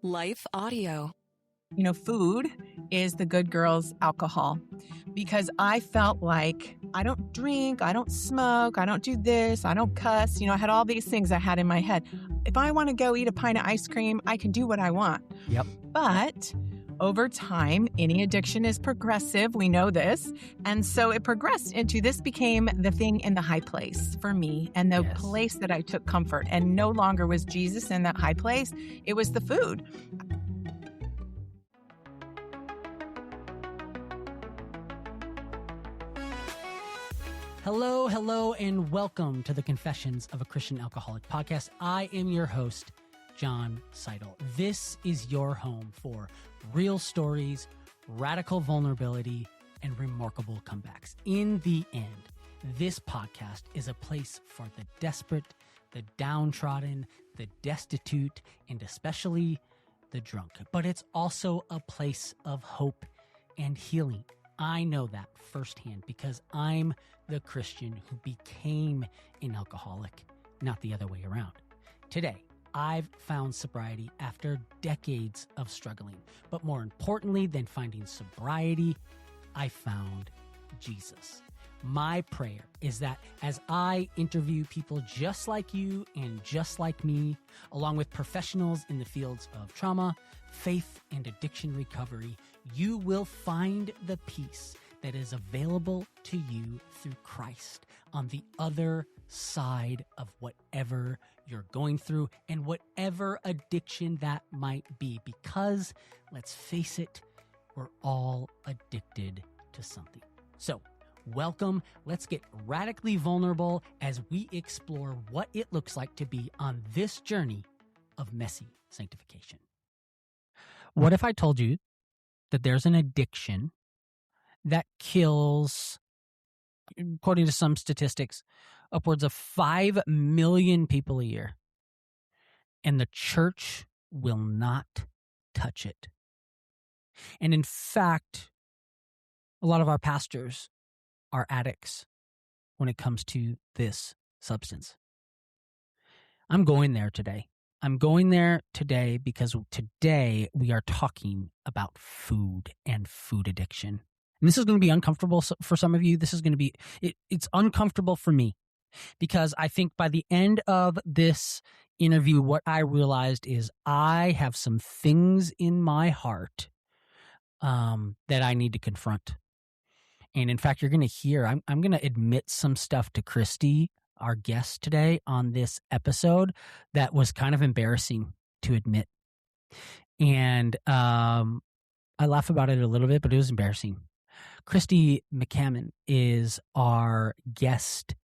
Life Audio. You know, food is the good girl's alcohol, because I felt like I don't drink, I don't smoke, I don't do this, I don't cuss. You know, I had all these things I had in my head. If I want to go eat a pint of ice cream, I can do what I want. Yep. But over time, any addiction is progressive. We know this. And so it progressed into this became the thing in the high place for me and the place that I took comfort. And no longer was Jesus in that high place. It was the food. Hello, and welcome to the Confessions of a Christian Alcoholic podcast. I am your host, John Seidel. This is your home for real stories, radical vulnerability, and remarkable comebacks. In the end, this podcast is a place for the desperate, the downtrodden, the destitute, and especially the drunk. But it's also a place of hope and healing. I know that firsthand because I'm the Christian who became an alcoholic, not the other way around. Today, I've found sobriety after decades of struggling. But more importantly than finding sobriety, I found Jesus. My prayer is that as I interview people just like you and just like me, along with professionals in the fields of trauma, faith, and addiction recovery, you will find the peace that is available to you through Christ on the other side of whatever you're going through and whatever addiction that might be. Because, let's face it, we're all addicted to something. So, welcome. Let's get radically vulnerable as we explore what it looks like to be on this journey of messy sanctification. What if I told you that there's an addiction that kills, according to some statistics, upwards of 5 million people a year, and the church will not touch it? And in fact, a lot of our pastors are addicts when it comes to this substance. I'm going there today. Because today we are talking about food and food addiction. And this is going to be uncomfortable for some of you. This is going to be, it's uncomfortable for me because I think by the end of this interview, what I realized is I have some things in my heart that I need to confront. And in fact, you're going to hear, I'm going to admit some stuff to Kristy, our guest today on this episode, that was kind of embarrassing to admit. And I laugh about it a little bit, but it was embarrassing. Kristy McCammon is our guest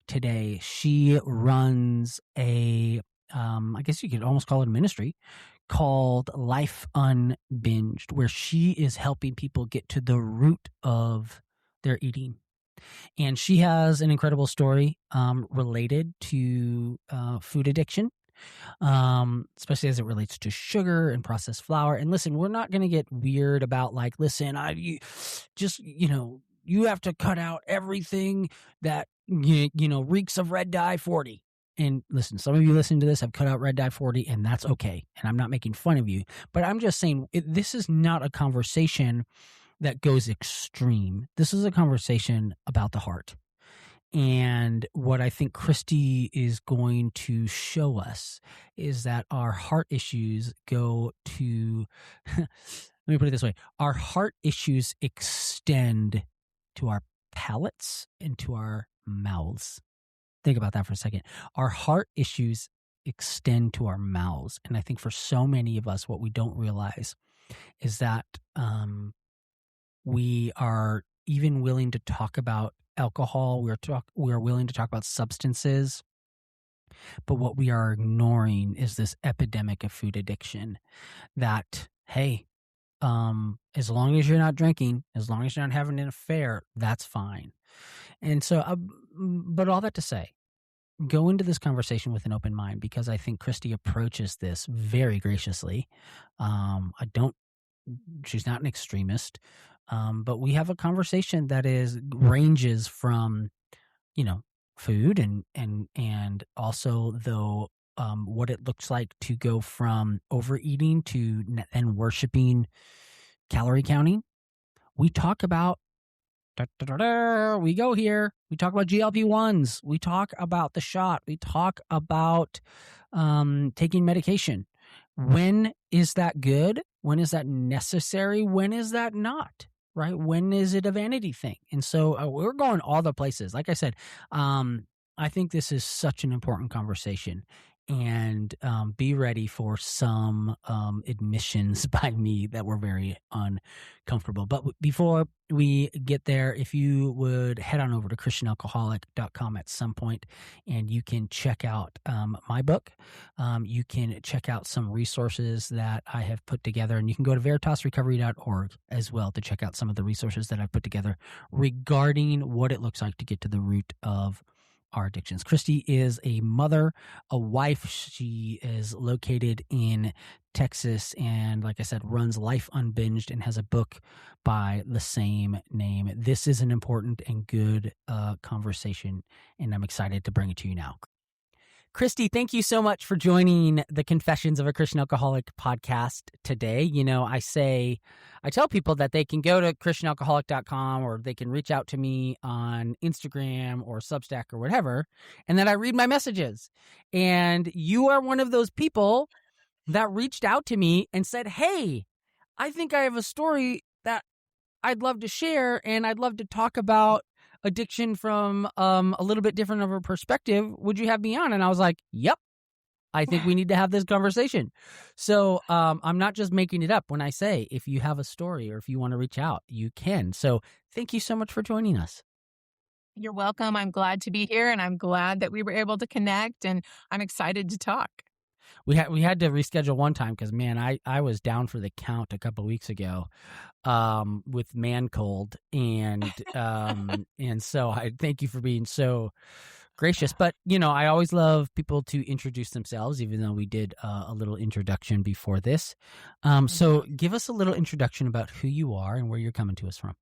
today. She runs I guess you could almost call it a ministry, called Life Unbinged, where she is helping people get to the root of their eating. And she has an incredible story related to food addiction, especially as it relates to sugar and processed flour. And listen, we're not going to get weird about like, listen, you have to cut out everything that, reeks of red dye 40. And listen, some of you listening to this have cut out red dye 40, and that's okay. And I'm not making fun of you, but I'm just saying this is not a conversation that goes extreme. This is a conversation about the heart. And what I think Kristy is going to show us is that our heart issues go to, let me put it this way, our heart issues extend to our palates and to our mouths. Think about that for a second. Our heart issues extend to our mouths. And I think for so many of us, what we don't realize is that we are even willing to talk about alcohol. We are willing to talk about substances. But what we are ignoring is this epidemic of food addiction that, hey, as long as you're not drinking, as long as you're not having an affair, that's fine. And so, but all that to say, go into this conversation with an open mind, because I think Kristy approaches this very graciously. She's not an extremist, but we have a conversation that ranges from, food and also though what it looks like to go from overeating to and worshiping calorie counting. We talk about we go here. We talk about GLP-1s. We talk about the shot. We talk about taking medication. When is that good? When is that necessary? When is that not? Right? When is it a vanity thing? And so we're going all the places. Like I said, I think this is such an important conversation. And be ready for some admissions by me that were very uncomfortable. But before we get there, if you would head on over to christianalcoholic.com at some point, and you can check out my book. You can check out some resources that I have put together, and you can go to veritasrecovery.org as well to check out some of the resources that I've put together regarding what it looks like to get to the root of our addictions. Kristy is a mother, a wife. She is located in Texas and, like I said, runs Life Unbinged and has a book by the same name. This is an important and good conversation, and I'm excited to bring it to you now. Kristy, thank you so much for joining the Confessions of a Christian Alcoholic podcast today. You know, I tell people that they can go to christianalcoholic.com or they can reach out to me on Instagram or Substack or whatever, and then I read my messages. And you are one of those people that reached out to me and said, hey, I think I have a story that I'd love to share, and I'd love to talk about addiction from a little bit different of a perspective. Would you have me on? And I was like, yep, I think we need to have this conversation. So I'm not just making it up when I say, if you have a story or if you want to reach out, you can. So thank you so much for joining us. You're welcome. I'm glad to be here, and I'm glad that we were able to connect, and I'm excited to talk. We had to reschedule one time because, man, I was down for the count a couple of weeks ago with man cold, and so I thank you for being so gracious. But, you know, I always love people to introduce themselves, even though we did a little introduction before this. So give us a little introduction about who you are and where you're coming to us from.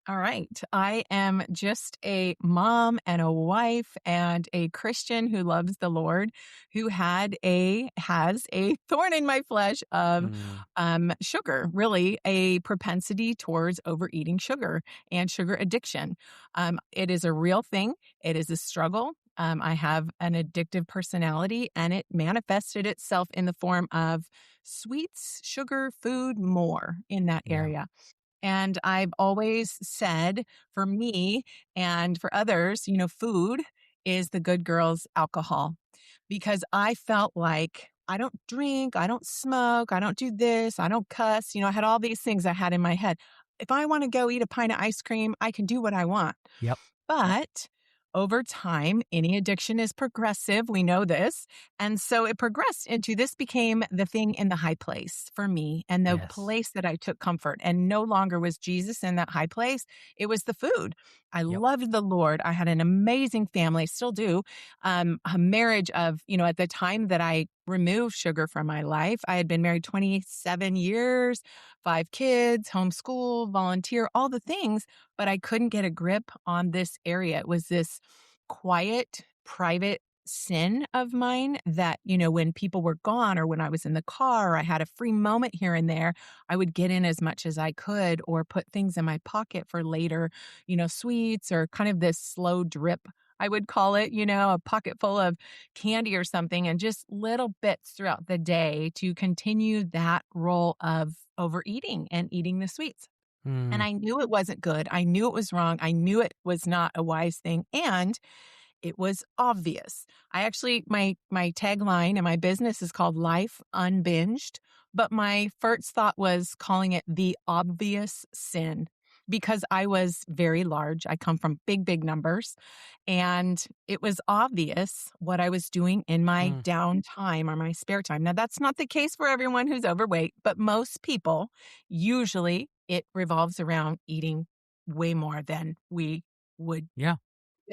All right. I am just a mom and a wife and a Christian who loves the Lord, who has a thorn in my flesh of sugar, really a propensity towards overeating sugar and sugar addiction. It is a real thing. It is a struggle. I have an addictive personality, and it manifested itself in the form of sweets, sugar, food, more in that area. And I've always said, for me and for others, you know, food is the good girl's alcohol, because I felt like I don't drink, I don't smoke, I don't do this, I don't cuss. You know, I had all these things I had in my head. If I want to go eat a pint of ice cream, I can do what I want. Yep. But over time, any addiction is progressive. We know this. And so it progressed into this became the thing in the high place for me, and the place that I took comfort. And no longer was Jesus in that high place. It was the food. I loved the Lord. I had an amazing family, still do. A marriage of, you know, at the time that I removed sugar from my life, I had been married 27 years, 5 kids, homeschool, volunteer, all the things, but I couldn't get a grip on this area. It was this quiet, private sin of mine that, you know, when people were gone or when I was in the car, I had a free moment here and there, I would get in as much as I could or put things in my pocket for later, you know, sweets or kind of this slow drip, I would call it, you know, a pocket full of candy or something, and just little bits throughout the day to continue that role of overeating and eating the sweets. And I knew it wasn't good. I knew it was wrong. I knew it was not a wise thing. And it was obvious. I actually, my tagline and my business is called Life Unbinged, but my first thought was calling it the obvious sin, because I was very large. I come from big, big numbers. And it was obvious what I was doing in my downtime or my spare time. Now, that's not the case for everyone who's overweight, but most people, usually it revolves around eating way more than we would.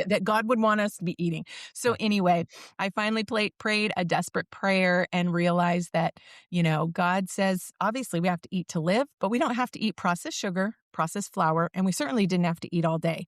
That God would want us to be eating. So anyway, I finally prayed a desperate prayer and realized that, you know, God says, obviously we have to eat to live, but we don't have to eat processed sugar, processed flour, and we certainly didn't have to eat all day.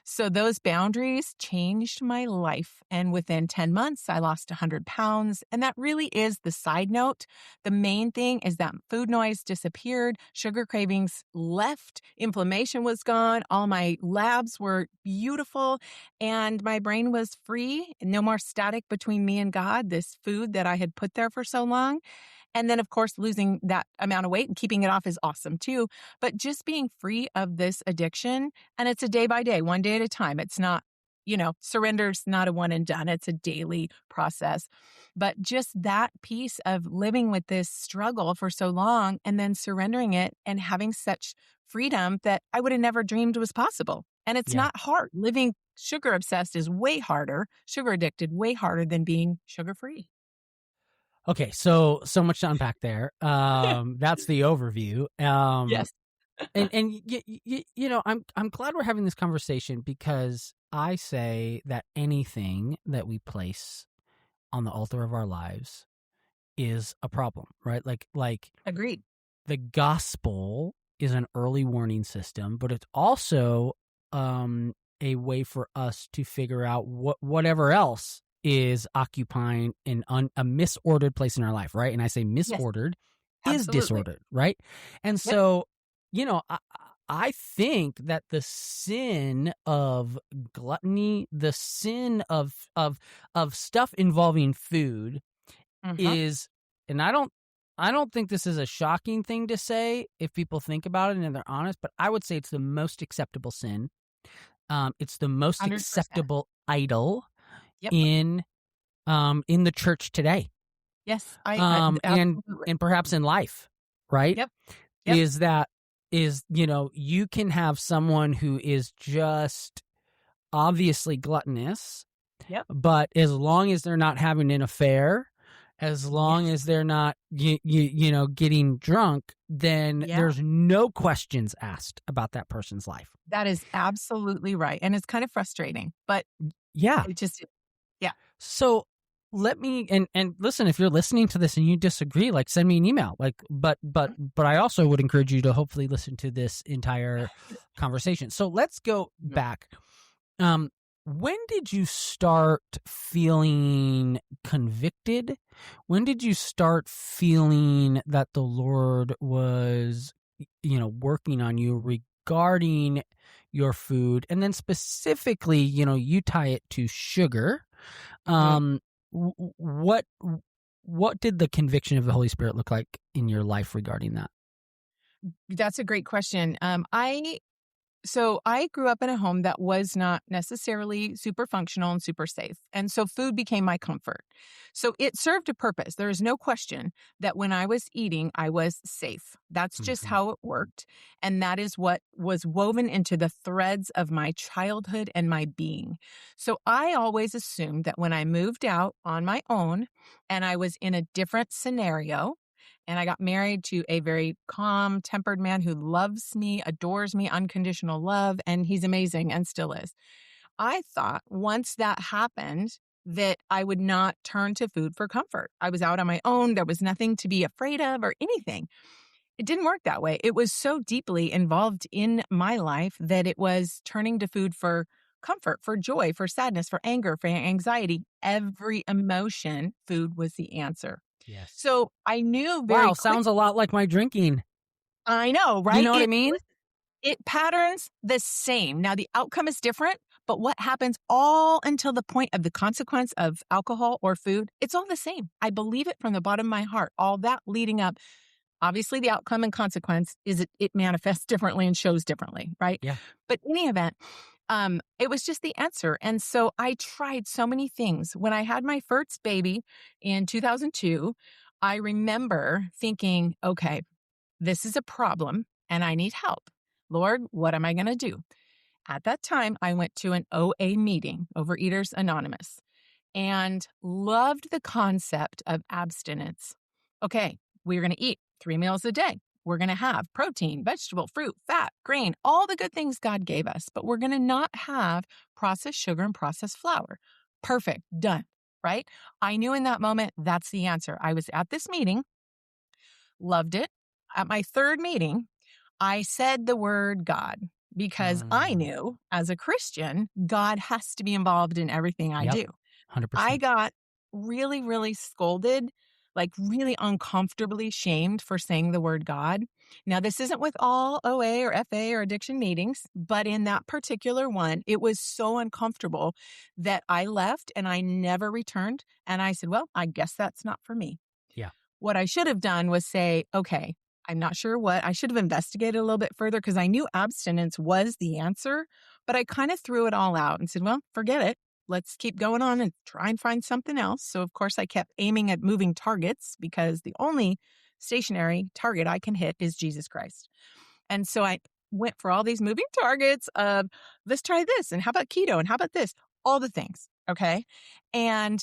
So those boundaries changed my life. And within 10 months, I lost 100 pounds. And that really is the side note. The main thing is that food noise disappeared, sugar cravings left, inflammation was gone, all my labs were beautiful, and my brain was free. No more static between me and God, this food that I had put there for so long. And then, of course, losing that amount of weight and keeping it off is awesome too. But just being free of this addiction, and it's a day by day, one day at a time. It's not, surrender's not a one and done. It's a daily process. But just that piece of living with this struggle for so long and then surrendering it and having such freedom that I would have never dreamed was possible. And it's Yeah. not hard. Living sugar obsessed is way harder, sugar addicted, way harder than being sugar free. Okay, so much to unpack there. That's the overview. Yes. I'm glad we're having this conversation, because I say that anything that we place on the altar of our lives is a problem, right? Like Agreed. the gospel is an early warning system, but it's also a way for us to figure out whatever else is occupying a misordered place in our life, right? And I say misordered is Absolutely. disordered, right? And so, I think that the sin of gluttony, the sin of stuff involving food is, and I don't think this is a shocking thing to say if people think about it and they're honest, but I would say it's the most acceptable sin. It's the most 100%. acceptable idol Yep. in the church today. Yes, and perhaps in life, right? Yep. You can have someone who is just obviously gluttonous, but as long as they're not having an affair, as long as they're not getting drunk, then there's no questions asked about that person's life. That is absolutely right. And it's kind of frustrating, but it just, So let me, and listen, if you're listening to this and you disagree, send me an email. But I also would encourage you to hopefully listen to this entire conversation. So let's go back. When did you start feeling convicted? When did you start feeling that the Lord was, working on you regarding your food? And then specifically, you tie it to sugar. What did the conviction of the Holy Spirit look like in your life regarding that? That's a great question. I grew up in a home that was not necessarily super functional and super safe. And so food became my comfort. So it served a purpose. There is no question that when I was eating, I was safe. That's just how it worked. And that is what was woven into the threads of my childhood and my being. So I always assumed that when I moved out on my own and I was in a different scenario, and I got married to a very calm-tempered man who loves me, adores me, unconditional love, and he's amazing and still is. I thought once that happened that I would not turn to food for comfort. I was out on my own. There was nothing to be afraid of or anything. It didn't work that way. It was so deeply involved in my life that it was turning to food for comfort, for joy, for sadness, for anger, for anxiety. Every emotion, food was the answer. Yes. So I knew very quickly. Sounds a lot like my drinking. I know, right? You know what I mean? It patterns the same. Now, the outcome is different, but what happens all until the point of the consequence of alcohol or food, it's all the same. I believe it from the bottom of my heart. All that leading up, obviously the outcome and consequence is it manifests differently and shows differently, right? Yeah. But in any event, it was just the answer. And so I tried so many things. When I had my first baby in 2002, I remember thinking, okay, this is a problem and I need help. Lord, what am I going to do? At that time, I went to an OA meeting, Overeaters Anonymous, and loved the concept of abstinence. Okay, we're going to eat 3 meals a day. We're going to have protein, vegetable, fruit, fat, grain, all the good things God gave us, but we're going to not have processed sugar and processed flour. Perfect. Done. Right? I knew in that moment, that's the answer. I was at this meeting, loved it. At my third meeting, I said the word God because I knew as a Christian, God has to be involved in everything I Yep. do. 100%. I got really, really scolded, like really uncomfortably shamed for saying the word God. Now, this isn't with all OA or FA or addiction meetings, but in that particular one, it was so uncomfortable that I left and I never returned. And I said, well, I guess that's not for me. Yeah. What I should have done was say, okay, I'm not sure what. I should have investigated a little bit further because I knew abstinence was the answer, but I kind of threw it all out and said, well, forget it. Let's keep going on and try and find something else. So, of course, I kept aiming at moving targets because the only stationary target I can hit is Jesus Christ. And so I went for all these moving targets of let's try this. And how about keto? And how about this? All the things. Okay. And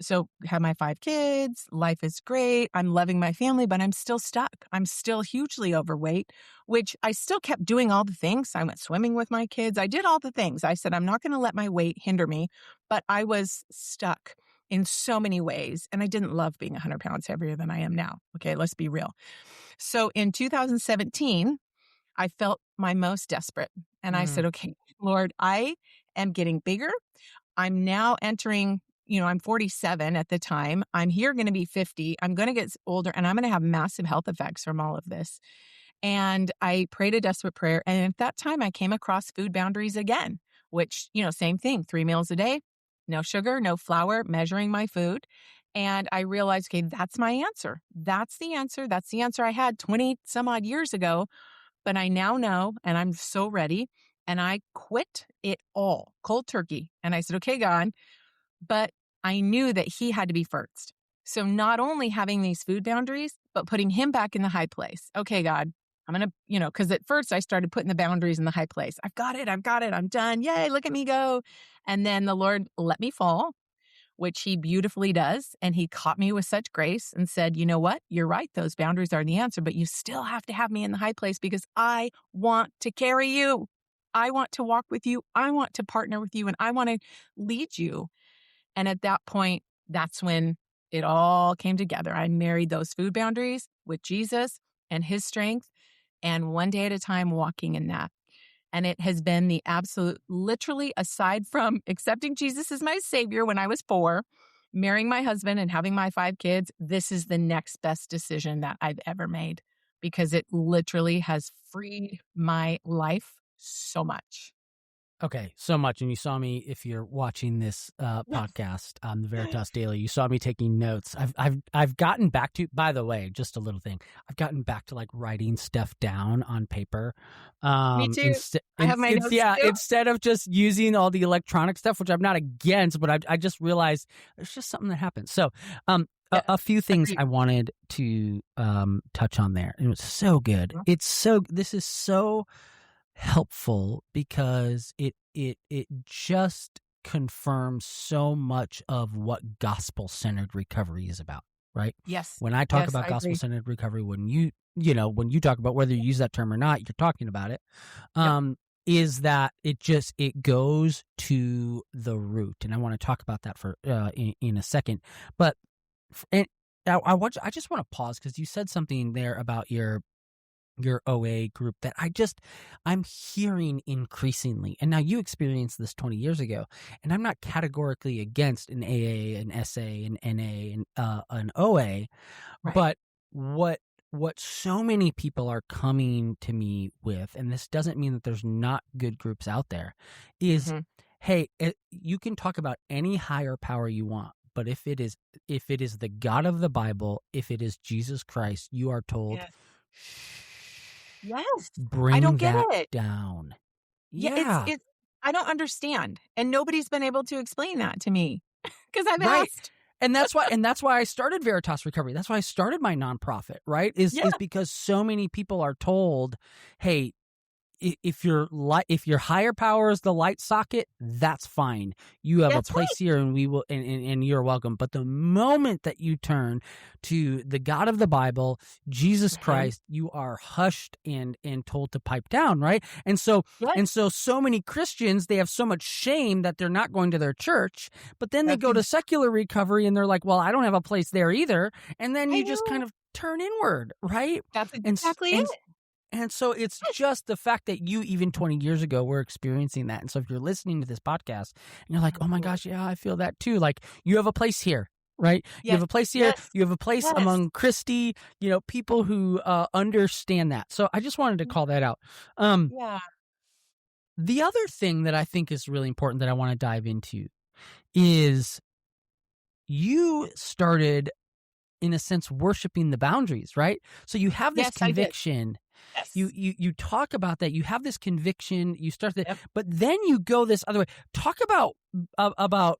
so have my 5 kids, life is great. I'm loving my family, but I'm still stuck. I'm still hugely overweight, which I still kept doing all the things. I went swimming with my kids. I did all the things. I said, I'm not going to let my weight hinder me, but I was stuck in so many ways. And I didn't love being 100 pounds heavier than I am now. Okay, let's be real. So in 2017, I felt my most desperate. And I said, okay, Lord, I am getting bigger. I'm now entering, I'm 47 at the time. I'm here going to be 50. I'm going to get older and I'm going to have massive health effects from all of this. And I prayed a desperate prayer. And at that time, I came across food boundaries again, which, same thing, 3 meals a day, no sugar, no flour, measuring my food. And I realized, okay, that's my answer. That's the answer. That's the answer I had 20 some odd years ago. But I now know, and I'm so ready. And I quit it all cold turkey. And I said, okay, God, but I knew that he had to be first. So not only having these food boundaries, but putting him back in the high place. Okay, God, I'm going to, because at first I started putting the boundaries in the high place. I've got it. I'm done. Yay, look at me go. And then the Lord let me fall, which he beautifully does. And he caught me with such grace and said, you know what? You're right. Those boundaries are the answer, but you still have to have me in the high place because I want to carry you. I want to walk with you. I want to partner with you and I want to lead you. And at that point, that's when it all came together. I married those food boundaries with Jesus and his strength and one day at a time walking in that. And it has been the absolute, literally, aside from accepting Jesus as my savior when I was 4, marrying my husband and having my 5 kids, this is the next best decision that I've ever made because it literally has freed my life so much. Okay, so much. And you saw me, if you're watching this podcast on the Veritas Daily, you saw me taking notes. I've gotten back to, by the way, just a little thing. I've gotten back to like writing stuff down on paper. Me too. I have my notes too. Instead of just using all the electronic stuff, which I'm not against, but I just realized there's just something that happens. So a few things I wanted to touch on there. It was so good. This is so helpful because it just confirms so much of what gospel-centered recovery is about, right? Yes. When I talk about gospel-centered recovery, when you talk about whether you use that term or not, you're talking about it. Is that it goes to the root, and I want to talk about that for in a second. But I just want to pause because you said something there about your OA group that I'm hearing increasingly. And now you experienced this 20 years ago, and I'm not categorically against an AA, an SA, an NA, and an OA, right. But what so many people are coming to me with, and this doesn't mean that there's not good groups out there, is, hey, you can talk about any higher power you want, but if it is the God of the Bible, if it is Jesus Christ, you are told, yes. Bring I don't get that it. down. Yeah. It's I don't understand. And nobody's been able to explain that to me because I've asked. And that's why I started Veritas Recovery. That's why I started my nonprofit, right? Is because so many people are told, hey, if your higher power is the light socket, that's fine. You have a place here, and we will, and you're welcome. But the moment that you turn to the God of the Bible, Jesus Christ, you are hushed and told to pipe down, right? And so so many Christians, they have so much shame that they're not going to their church, but then they go to secular recovery and they're like, well, I don't have a place there either. And then you just kind of turn inward, right? That's exactly it. And so it's just the fact that you, even 20 years ago, were experiencing that. And so if you're listening to this podcast and you're like, oh my gosh, yeah, I feel that too. Like, you have a place here, right? You have a place here. Yes. You have a place among Kristy, people who understand that. So I just wanted to call that out. Yeah. The other thing that I think is really important that I want to dive into is you started, in a sense, worshiping the boundaries, right? So you have this conviction. Yes. You talk about that. You have this conviction. You start that, but then you go this other way. Talk about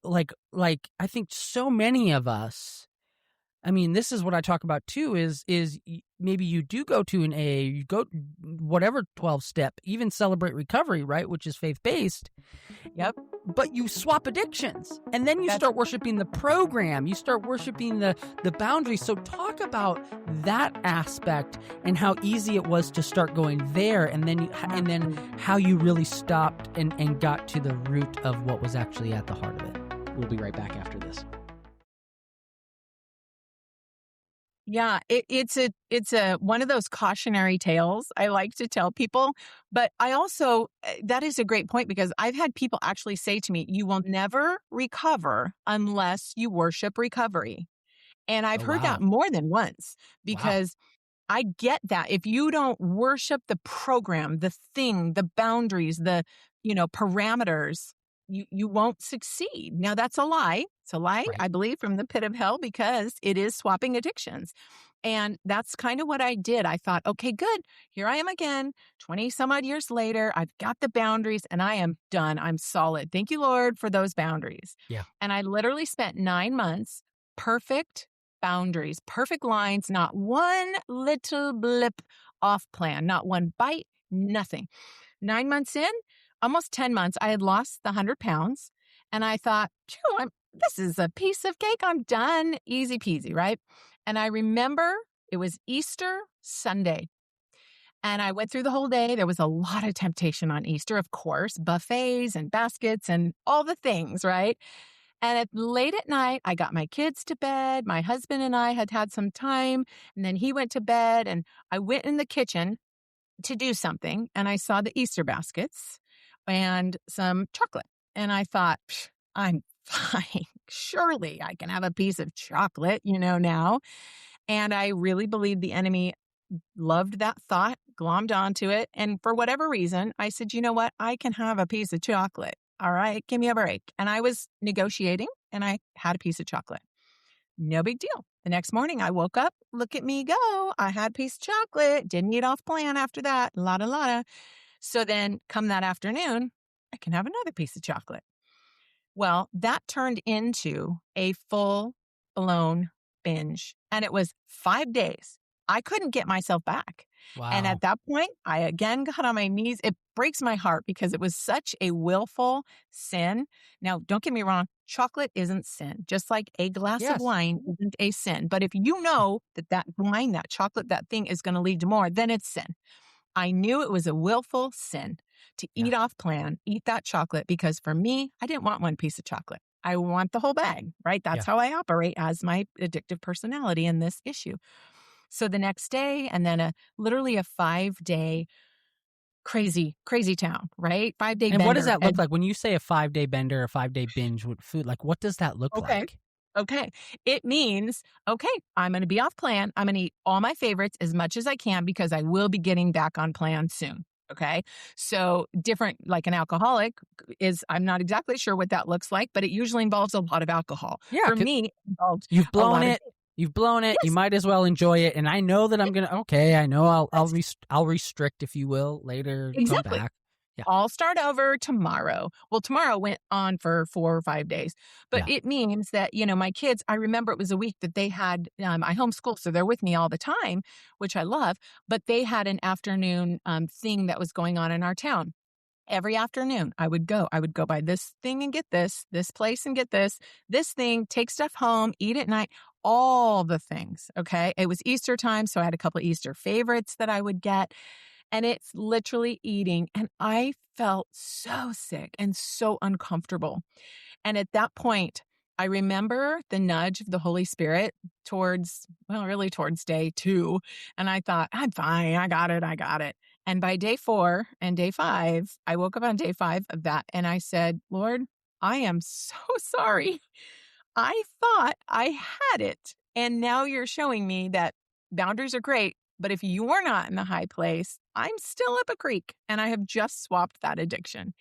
like I think so many of us. I mean, this is what I talk about too. Is maybe you do go to an AA, you go whatever 12-step, even Celebrate Recovery, right, which is faith-based. Yep. But you swap addictions, and then you start worshiping the program. You start worshiping the boundaries. So talk about that aspect and how easy it was to start going there, and then how you really stopped and got to the root of what was actually at the heart of it. We'll be right back after this. Yeah, it's a one of those cautionary tales I like to tell people, but I also, that is a great point, because I've had people actually say to me, you will never recover unless you worship recovery. And I've heard that more than once, because I get that. If you don't worship the program, the thing, the boundaries, the, parameters, you won't succeed. Now, that's a lie. It's a lie, I believe, from the pit of hell, because it is swapping addictions. And that's kind of what I did. I thought, okay, good. Here I am again, 20 some odd years later. I've got the boundaries and I am done. I'm solid. Thank you, Lord, for those boundaries. Yeah. And I literally spent 9 months, perfect boundaries, perfect lines, not one little blip off plan, not one bite, nothing. 9 months in, almost 10 months, I had lost the 100 pounds. And I thought, this is a piece of cake. I'm done. Easy peasy, right? And I remember it was Easter Sunday. And I went through the whole day. There was a lot of temptation on Easter, of course, buffets and baskets and all the things, right? And late at night, I got my kids to bed. My husband and I had some time. And then he went to bed. And I went in the kitchen to do something. And I saw the Easter baskets and some chocolate. And I thought, I'm fine. Surely I can have a piece of chocolate, now. And I really believe the enemy loved that thought, glommed onto it. And for whatever reason, I said, you know what? I can have a piece of chocolate. All right, give me a break. And I was negotiating and I had a piece of chocolate. No big deal. The next morning I woke up, look at me go. I had a piece of chocolate, didn't eat off plan after that, lotta. So then come that afternoon, I can have another piece of chocolate. Well, that turned into a full-blown binge. And it was 5 days. I couldn't get myself back. Wow. And at that point, I again got on my knees. It breaks my heart because it was such a willful sin. Now, don't get me wrong. Chocolate isn't sin. Just like a glass of wine isn't a sin. But if you know that wine, that chocolate, that thing is going to lead to more, then it's sin. I knew it was a willful sin to eat off plan, eat that chocolate, because for me, I didn't want one piece of chocolate. I want the whole bag, right? That's how I operate as my addictive personality in this issue. So the next day, and then literally a 5-day crazy town, right? 5-day bender. And what does that look like? When you say a 5-day bender, a 5-day binge with food, like what does that look like? Okay. It means, I'm going to be off plan. I'm going to eat all my favorites as much as I can because I will be getting back on plan soon. Okay. So different, like an alcoholic I'm not exactly sure what that looks like, but it usually involves a lot of alcohol. Yeah. For me, it involved you've blown it. You've blown it. Yes. You might as well enjoy it. And I know that I'm going to, I know I'll restrict, if you will, later. Exactly. Come back. Yeah. I'll start over tomorrow. Well, tomorrow went on for 4 or 5 days, but it means that, my kids, I remember it was a week that they had, I homeschool, so they're with me all the time, which I love, but they had an afternoon thing that was going on in our town. Every afternoon I would go buy this thing and get this place and get this thing, take stuff home, eat at night, all the things. Okay. It was Easter time. So I had a couple of Easter favorites that I would get. And it's literally eating. And I felt so sick and so uncomfortable. And at that point, I remember the nudge of the Holy Spirit really towards day 2. And I thought, I'm fine. I got it. I got it. And by day 4 and day 5, I woke up on day 5 of that and I said, Lord, I am so sorry. I thought I had it. And now you're showing me that boundaries are great, but if you're not in the high place, I'm still up a creek and I have just swapped that addiction.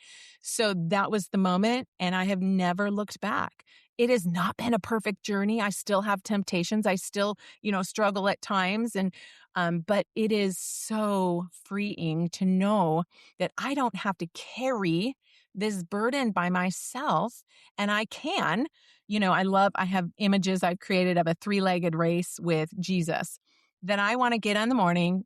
So that was the moment and I have never looked back. It has not been a perfect journey. I still have temptations. I still, struggle at times but it is so freeing to know that I don't have to carry this burden by myself and I can. I have images I've created of a 3-legged race with Jesus that I want to get in the morning,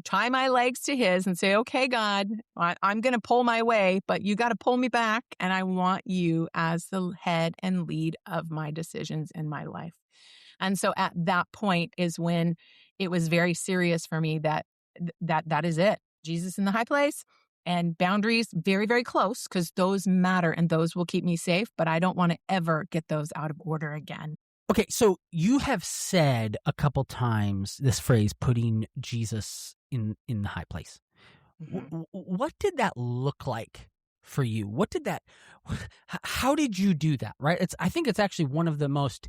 tie my legs to his and say, okay, God, I'm going to pull my way, but you got to pull me back. And I want you as the head and lead of my decisions in my life. And so at that point is when it was very serious for me that is it. Jesus in the high place. And boundaries very, very close because those matter and those will keep me safe, but I don't want to ever get those out of order again. Okay, so you have said a couple times this phrase, putting Jesus in the high place. Mm-hmm. What did that look like for you? How did you do that, right? I think it's actually one of the most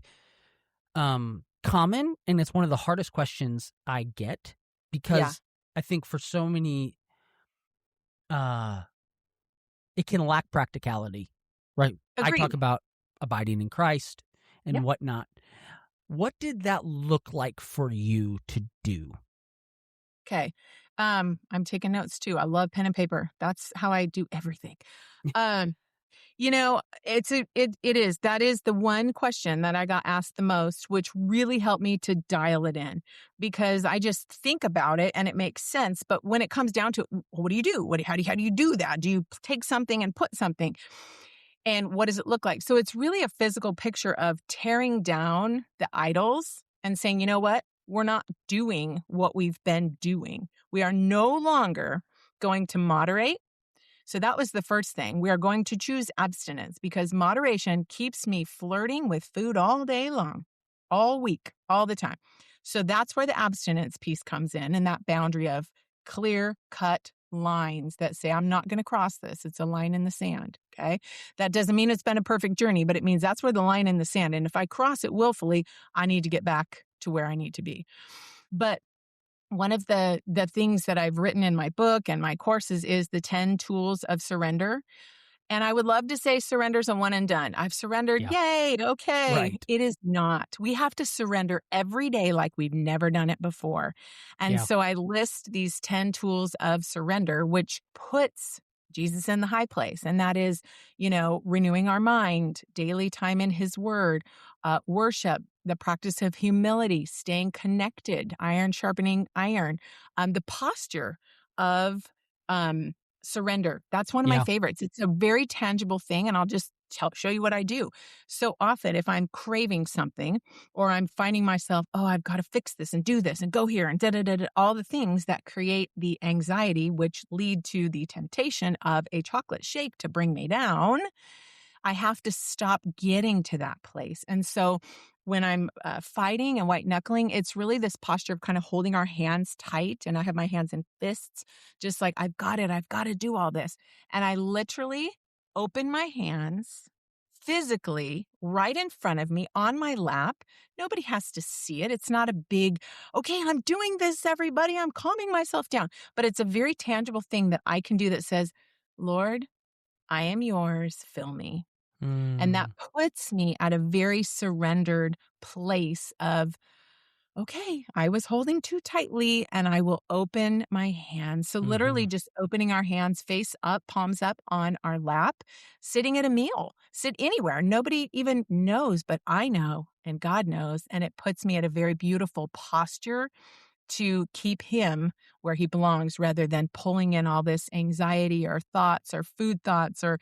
common, and it's one of the hardest questions I get because I think for so many, it can lack practicality, right? Agreed. I talk about abiding in Christ and whatnot. What did that look like for you to do? Okay. I'm taking notes too. I love pen and paper. That's how I do everything. That is the one question that I got asked the most, which really helped me to dial it in because I just think about it and it makes sense. But when it comes down to it, what do you do? How do you do that? Do you take something and put something? And what does it look like? So it's really a physical picture of tearing down the idols and saying, you know what? We're not doing what we've been doing. We are no longer going to moderate. So that was the first thing. We are going to choose abstinence because moderation keeps me flirting with food all day long, all week, all the time. So that's where the abstinence piece comes in and that boundary of clear cut lines that say, I'm not going to cross this. It's a line in the sand. Okay. That doesn't mean it's been a perfect journey, but it means that's where the line in the sand. And if I cross it willfully, I need to get back to where I need to be. But one of the things that I've written in my book and my courses is the 10 tools of surrender. And I would love to say surrender's a one and done. I've surrendered. Yeah. Yay. Okay. Right. It is not. We have to surrender every day like we've never done it before. And so I list these 10 tools of surrender, which puts Jesus in the high place. And that is, renewing our mind, daily time in his word, worship, the practice of humility, staying connected, iron sharpening iron, the posture of surrender. That's one of my favorites. It's a very tangible thing, and I'll just show you what I do. So often, if I'm craving something or I'm finding myself, I've got to fix this and do this and go here and da-da-da-da, all the things that create the anxiety, which lead to the temptation of a chocolate shake to bring me down, I have to stop getting to that place. And so when I'm fighting and white knuckling, it's really this posture of kind of holding our hands tight. And I have my hands in fists, just like, I've got it. I've got to do all this. And I literally open my hands physically right in front of me on my lap. Nobody has to see it. It's not a big, okay, I'm doing this, everybody. I'm calming myself down. But it's a very tangible thing that I can do that says, Lord, I am yours. Fill me. And that puts me at a very surrendered place of, okay, I was holding too tightly and I will open my hands. So literally just opening our hands face up, palms up on our lap, sitting at a meal, sit anywhere. Nobody even knows, but I know and God knows. And it puts me at a very beautiful posture to keep him where he belongs rather than pulling in all this anxiety or thoughts or food thoughts or,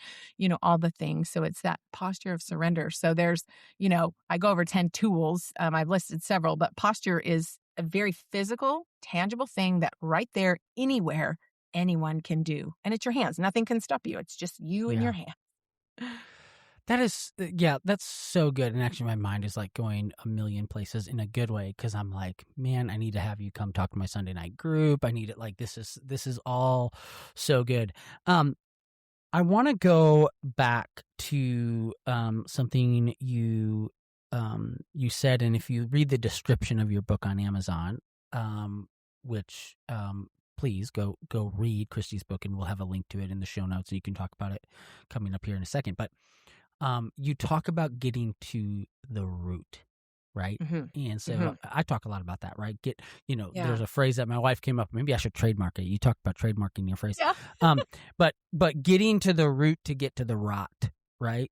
all the things. So it's that posture of surrender. So there's, I go over 10 tools. I've listed several, but posture is a very physical, tangible thing that right there, anywhere, anyone can do. And it's your hands. Nothing can stop you. It's just you and your hands. That is, yeah, that's so good. And actually, my mind is like going a million places in a good way because I'm like, man, I need to have you come talk to my Sunday night group. I need it. Like, this is all so good. I want to go back to something you said, and if you read the description of your book on Amazon, which please go read Kristy's book, and we'll have a link to it in the show notes, and you can talk about it coming up here in a second. But you talk about getting to the root, right? And so I talk a lot about that, right? There's a phrase that my wife came up. Maybe I should trademark it. You talk about trademarking your phrase. Yeah. But getting to the root to get to the rot, right?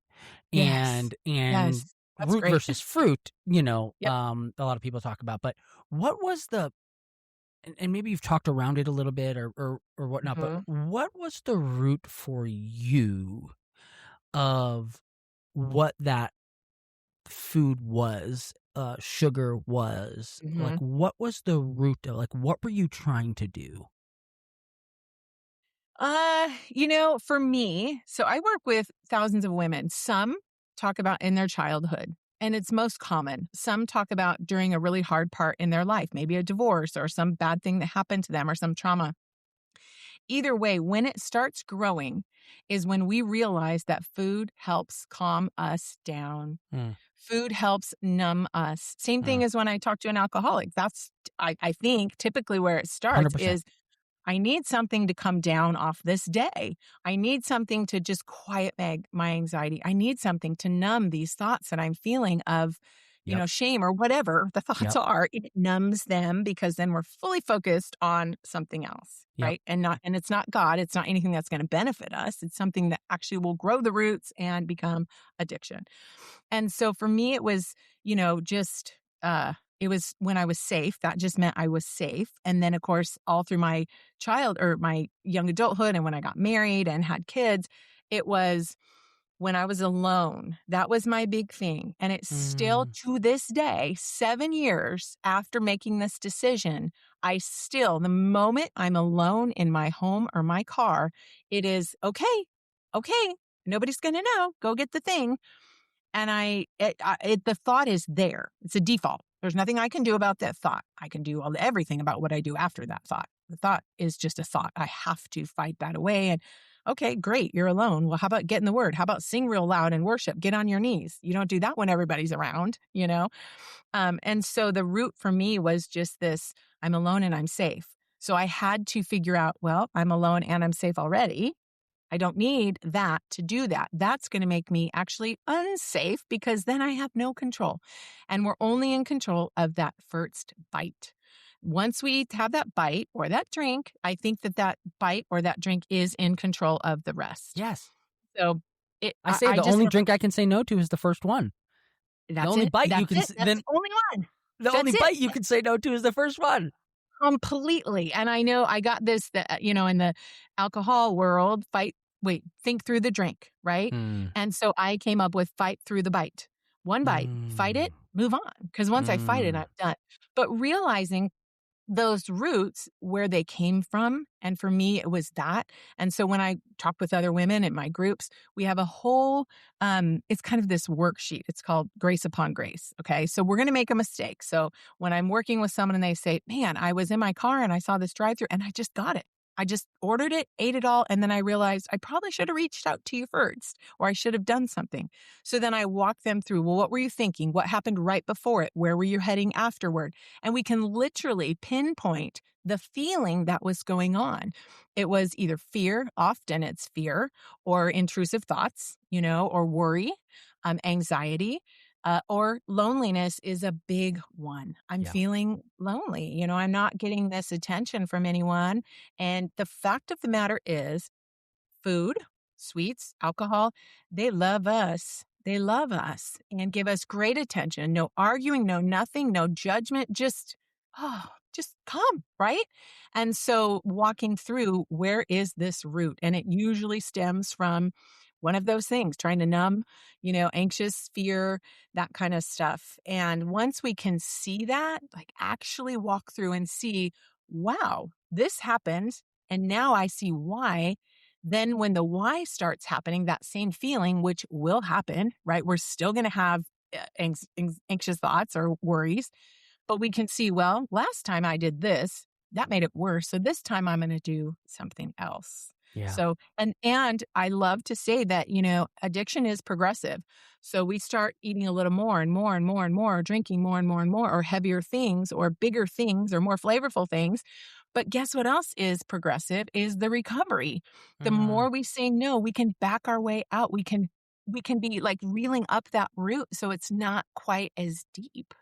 Yes. And That's root great. versus fruit, Yep. a lot of people talk about. But what was and maybe you've talked around it a little bit or whatnot, but what was the root for you of what that food was, sugar was? Like, what was the root of, like, what were you trying to do? For me, so I work with thousands of women. Some talk about in their childhood, and it's most common. Some talk about during a really hard part in their life, maybe a divorce or some bad thing that happened to them or some trauma. Either way, when it starts growing is when we realize that food helps calm us down. Food helps numb us. Same thing as when I talk to an alcoholic. That's, I think, typically where it starts 100%. is I need something to come down off this day. I need something to just quiet my anxiety. I need something to numb these thoughts that I'm feeling of, shame or whatever the thoughts are. It numbs them because then we're fully focused on something else, right? And it's not God. It's not anything that's going to benefit us. It's something that actually will grow the roots and become addiction. And so for me, it was, it was when I was safe. That just meant I was safe. And then, of course, all through my my young adulthood and when I got married and had kids, it was when I was alone. That was my big thing. And it's still to this day, 7 years after making this decision, the moment I'm alone in my home or my car, it is okay, nobody's going to know. Go get the thing. And the thought is there. It's a default. There's nothing I can do about that thought. I can do everything about what I do after that thought. The thought is just a thought. I have to fight that away. And okay, great. You're alone. Well, how about getting the word? How about sing real loud and worship? Get on your knees. You don't do that when everybody's around, And so the root for me was just this, I'm alone and I'm safe. So I had to figure out, well, I'm alone and I'm safe already. I don't need that to do that. That's going to make me actually unsafe because then I have no control. And we're only in control of that first bite. Once we have that bite or that drink, I think that bite or that drink is in control of the rest. Yes. So I say the only drink I can say no to is the first one. That's the only it. bite That's you can it. That's the only one. The only bite you can say no to is the first one. Completely. And I know I got this, in the alcohol world, think through the drink, right? And so I came up with fight through the bite. One bite, fight it, move on. Because once I fight it, I'm done. But realizing those roots, where they came from, and for me, it was that. And so when I talk with other women in my groups, we have a whole, it's kind of this worksheet. It's called Grace Upon Grace. Okay. So we're going to make a mistake. So when I'm working with someone and they say, man, I was in my car and I saw this drive-through and I just got it. I just ordered it, ate it all, and then I realized I probably should have reached out to you first, or I should have done something. So then I walk them through, well, what were you thinking? What happened right before it? Where were you heading afterward? And we can literally pinpoint the feeling that was going on. It was either fear, often it's fear, or intrusive thoughts, or worry, anxiety. Or loneliness is a big one. I'm feeling lonely. I'm not getting this attention from anyone. And the fact of the matter is, food, sweets, alcohol, they love us. They love us and give us great attention. No arguing, no nothing, no judgment. Just come, right? And so walking through, where is this root? And it usually stems from one of those things, trying to numb, anxious, fear, that kind of stuff. And once we can see that, like actually walk through and see, wow, this happened. And now I see why Then when the why starts happening, that same feeling, which will happen, right? We're still going to have anxious thoughts or worries, but we can see, well, last time I did this, that made it worse. So this time I'm going to do something else. Yeah. So, and I love to say that, addiction is progressive. So we start eating a little more and more and more and more, or drinking more and more and more, or heavier things, or bigger things, or more flavorful things. But guess what else is progressive is the recovery. The more we say no, we can back our way out. We can be like reeling up that root so it's not quite as deep.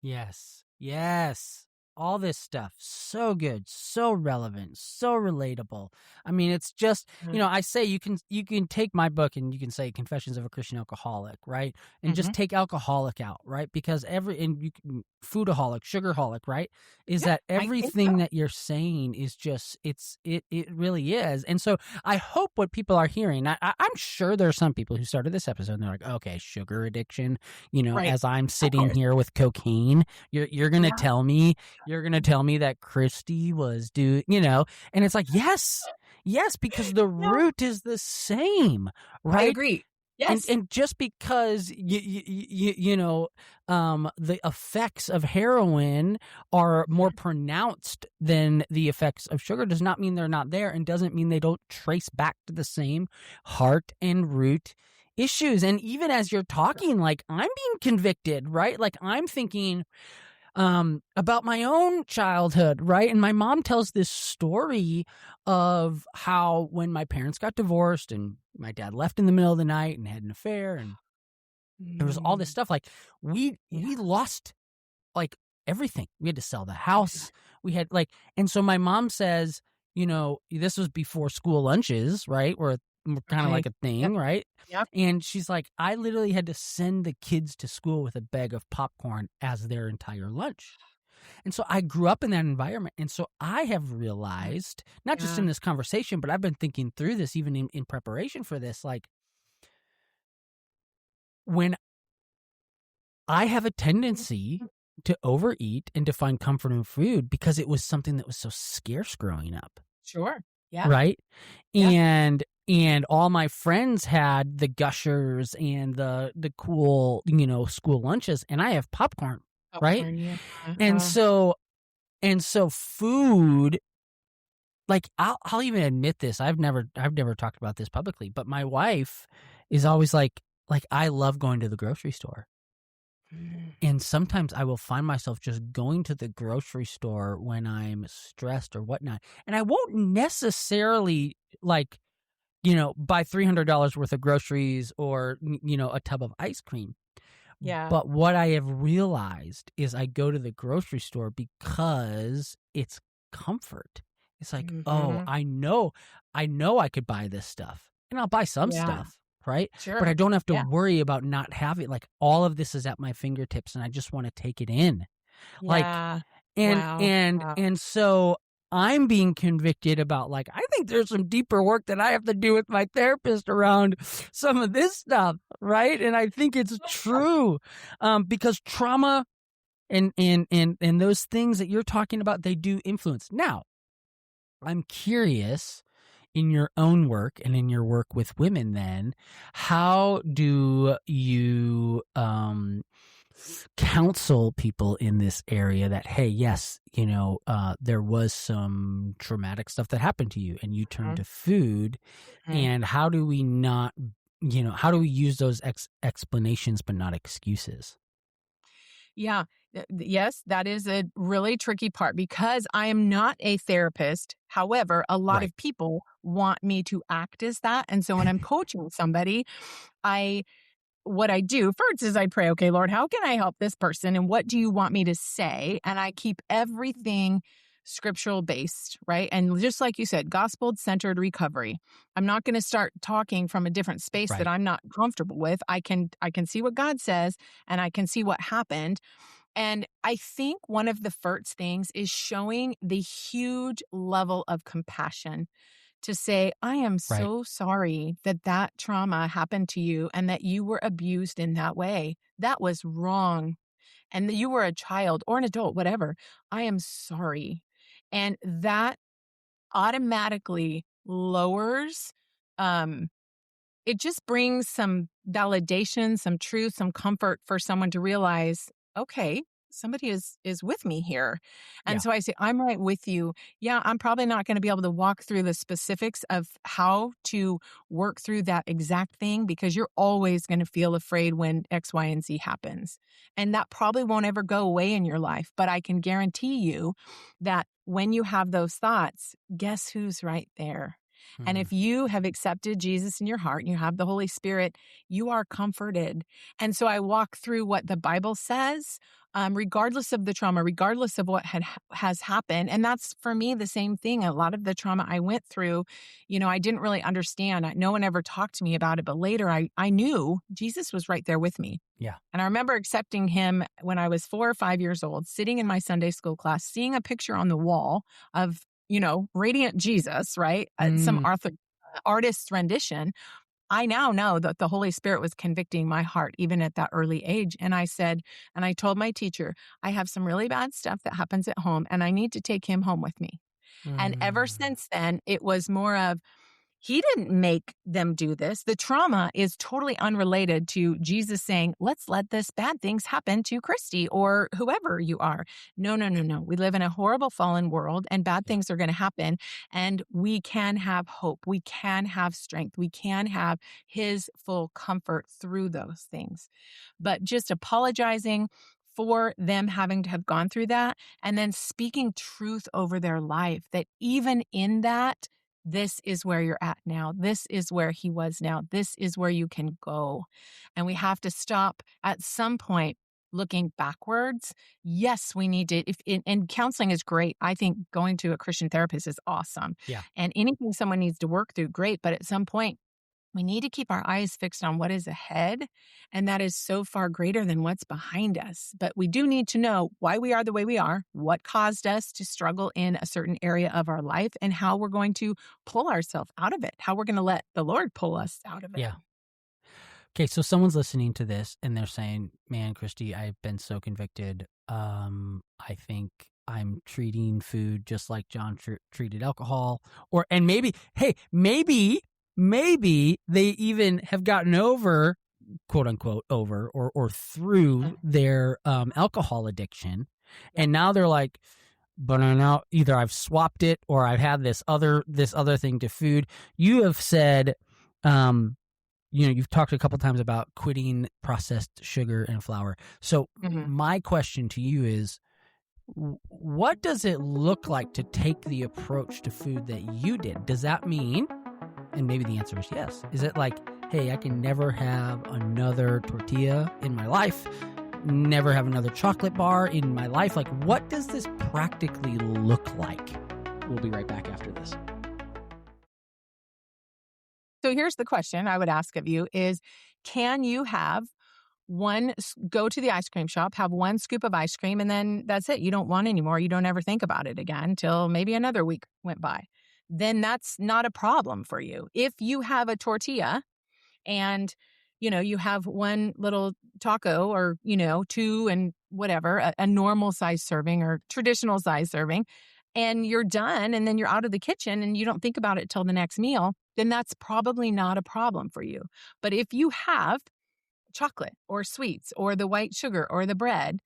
Yes. Yes. All this stuff. So good, so relevant, so relatable. I mean, it's just, I say you can take my book and you can say Confessions of a Christian Alcoholic, right? And just take alcoholic out, right? Because foodaholic, sugarholic, right? Is that everything that you're saying is just, it really is. And so I hope what people are hearing, I'm sure there are some people who started this episode and they're like, okay, sugar addiction, as I'm sitting here with cocaine, you're going to tell me, that Kristy was and it's like, yes, because the root is the same, right? I agree. Yes. And just because the effects of heroin are more pronounced than the effects of sugar does not mean they're not there, and doesn't mean they don't trace back to the same heart and root issues. And even as you're talking, like, I'm being convicted, right? Like, I'm thinking about my own childhood, right? And my mom tells this story of how when my parents got divorced and my dad left in the middle of the night and had an affair, and there was all this stuff, like we lost like everything. We had to sell the house. We had and so my mom says, this was before school lunches, right? Were kind of like a thing, right? Yep. And she's like, I literally had to send the kids to school with a bag of popcorn as their entire lunch. And so I grew up in that environment. And so I have realized, not just in this conversation, but I've been thinking through this even in preparation for this, like, when I have a tendency to overeat and to find comfort in food because it was something that was so scarce growing up. Sure. Yeah. Right. Yeah. And all my friends had the Gushers and the cool, school lunches, and I have popcorn, right? Yeah. And so food, like, I'll even admit this. I've never talked about this publicly, but my wife is always like I love going to the grocery store. And sometimes I will find myself just going to the grocery store when I'm stressed or whatnot. And I won't necessarily buy $300 worth of groceries or, a tub of ice cream. Yeah. But what I have realized is I go to the grocery store because it's comfort. It's like, oh, I know I could buy this stuff, and I'll buy some stuff. Right. Sure. But I don't have to worry about not having, like, all of this is at my fingertips and I just want to take it in. Yeah. And so I'm being convicted about, like, I think there's some deeper work that I have to do with my therapist around some of this stuff. Right. And I think it's true because trauma and those things that you're talking about, they do influence. Now, I'm curious, in your own work and in your work with women, then, how do you counsel people in this area that, hey, yes, there was some traumatic stuff that happened to you and you turned to food, and how do we not, how do we use those explanations but not excuses? Yeah. Yes, that is a really tricky part because I am not a therapist. However, a lot of people want me to act as that. And so when I'm coaching somebody, what I do first is I pray, okay, Lord, how can I help this person? And what do you want me to say? And I keep everything scriptural based, right? And just like you said, gospel-centered recovery. I'm not going to start talking from a different space that I'm not comfortable with. I can see what God says, and I can see what happened. And I think one of the first things is showing the huge level of compassion to say, I am so sorry that trauma happened to you and that you were abused in that way. That was wrong. And that you were a child or an adult, whatever. I am sorry. And that automatically lowers it just brings some validation, some truth, some comfort for someone to realize, okay, somebody is with me here. And so I say, I'm right with you. Yeah, I'm probably not going to be able to walk through the specifics of how to work through that exact thing, because you're always going to feel afraid when X, Y, and Z happens. And that probably won't ever go away in your life. But I can guarantee you that when you have those thoughts, guess who's right there? And if you have accepted Jesus in your heart and you have the Holy Spirit, you are comforted. And so I walk through what the Bible says, regardless of the trauma, regardless of what has happened. And that's, for me, the same thing. A lot of the trauma I went through, I didn't really understand. No one ever talked to me about it. But later I knew Jesus was right there with me. Yeah. And I remember accepting him when I was 4 or 5 years old, sitting in my Sunday school class, seeing a picture on the wall of radiant Jesus, right? Some artist's rendition. I now know that the Holy Spirit was convicting my heart, even at that early age. And I told my teacher, I have some really bad stuff that happens at home, and I need to take him home with me. And ever since then, it was more of, he didn't make them do this. The trauma is totally unrelated to Jesus saying, let's let this bad things happen to Kristy or whoever you are. No. We live in a horrible fallen world, and bad things are going to happen. And we can have hope. We can have strength. We can have his full comfort through those things. But just apologizing for them having to have gone through that, and then speaking truth over their life, that even in that, this is where you're at now. This is where he was now. This is where you can go. And we have to stop at some point looking backwards. Yes, we need to, and counseling is great. I think going to a Christian therapist is awesome. Yeah. And anything someone needs to work through, great. But at some point, we need to keep our eyes fixed on what is ahead, and that is so far greater than what's behind us. But we do need to know why we are the way we are, what caused us to struggle in a certain area of our life, and how we're going to pull ourselves out of it, how we're going to let the Lord pull us out of it. Yeah. Okay, so someone's listening to this and they're saying, man, Kristy, I've been so convicted. I think I'm treating food just like John treated alcohol. And maybe they even have gotten over, quote unquote, over or through their alcohol addiction. And now they're like, but now either I've swapped it or I've had this other thing to food. You have said, you've talked a couple times about quitting processed sugar and flour. So my question to you is, what does it look like to take the approach to food that you did? Does that mean, and maybe the answer is yes, is it like, hey, I can never have another tortilla in my life, never have another chocolate bar in my life? Like, what does this practically look like? We'll be right back after this. So here's the question I would ask of you is, can you go to the ice cream shop, have one scoop of ice cream, and then that's it. You don't want any more. You don't ever think about it again until maybe another week went by. Then that's not a problem for you. If you have a tortilla and, you have one little taco or, two and whatever, a normal size serving or traditional size serving, and you're done and then you're out of the kitchen and you don't think about it till the next meal, then that's probably not a problem for you. But if you have chocolate or sweets or the white sugar or the bread,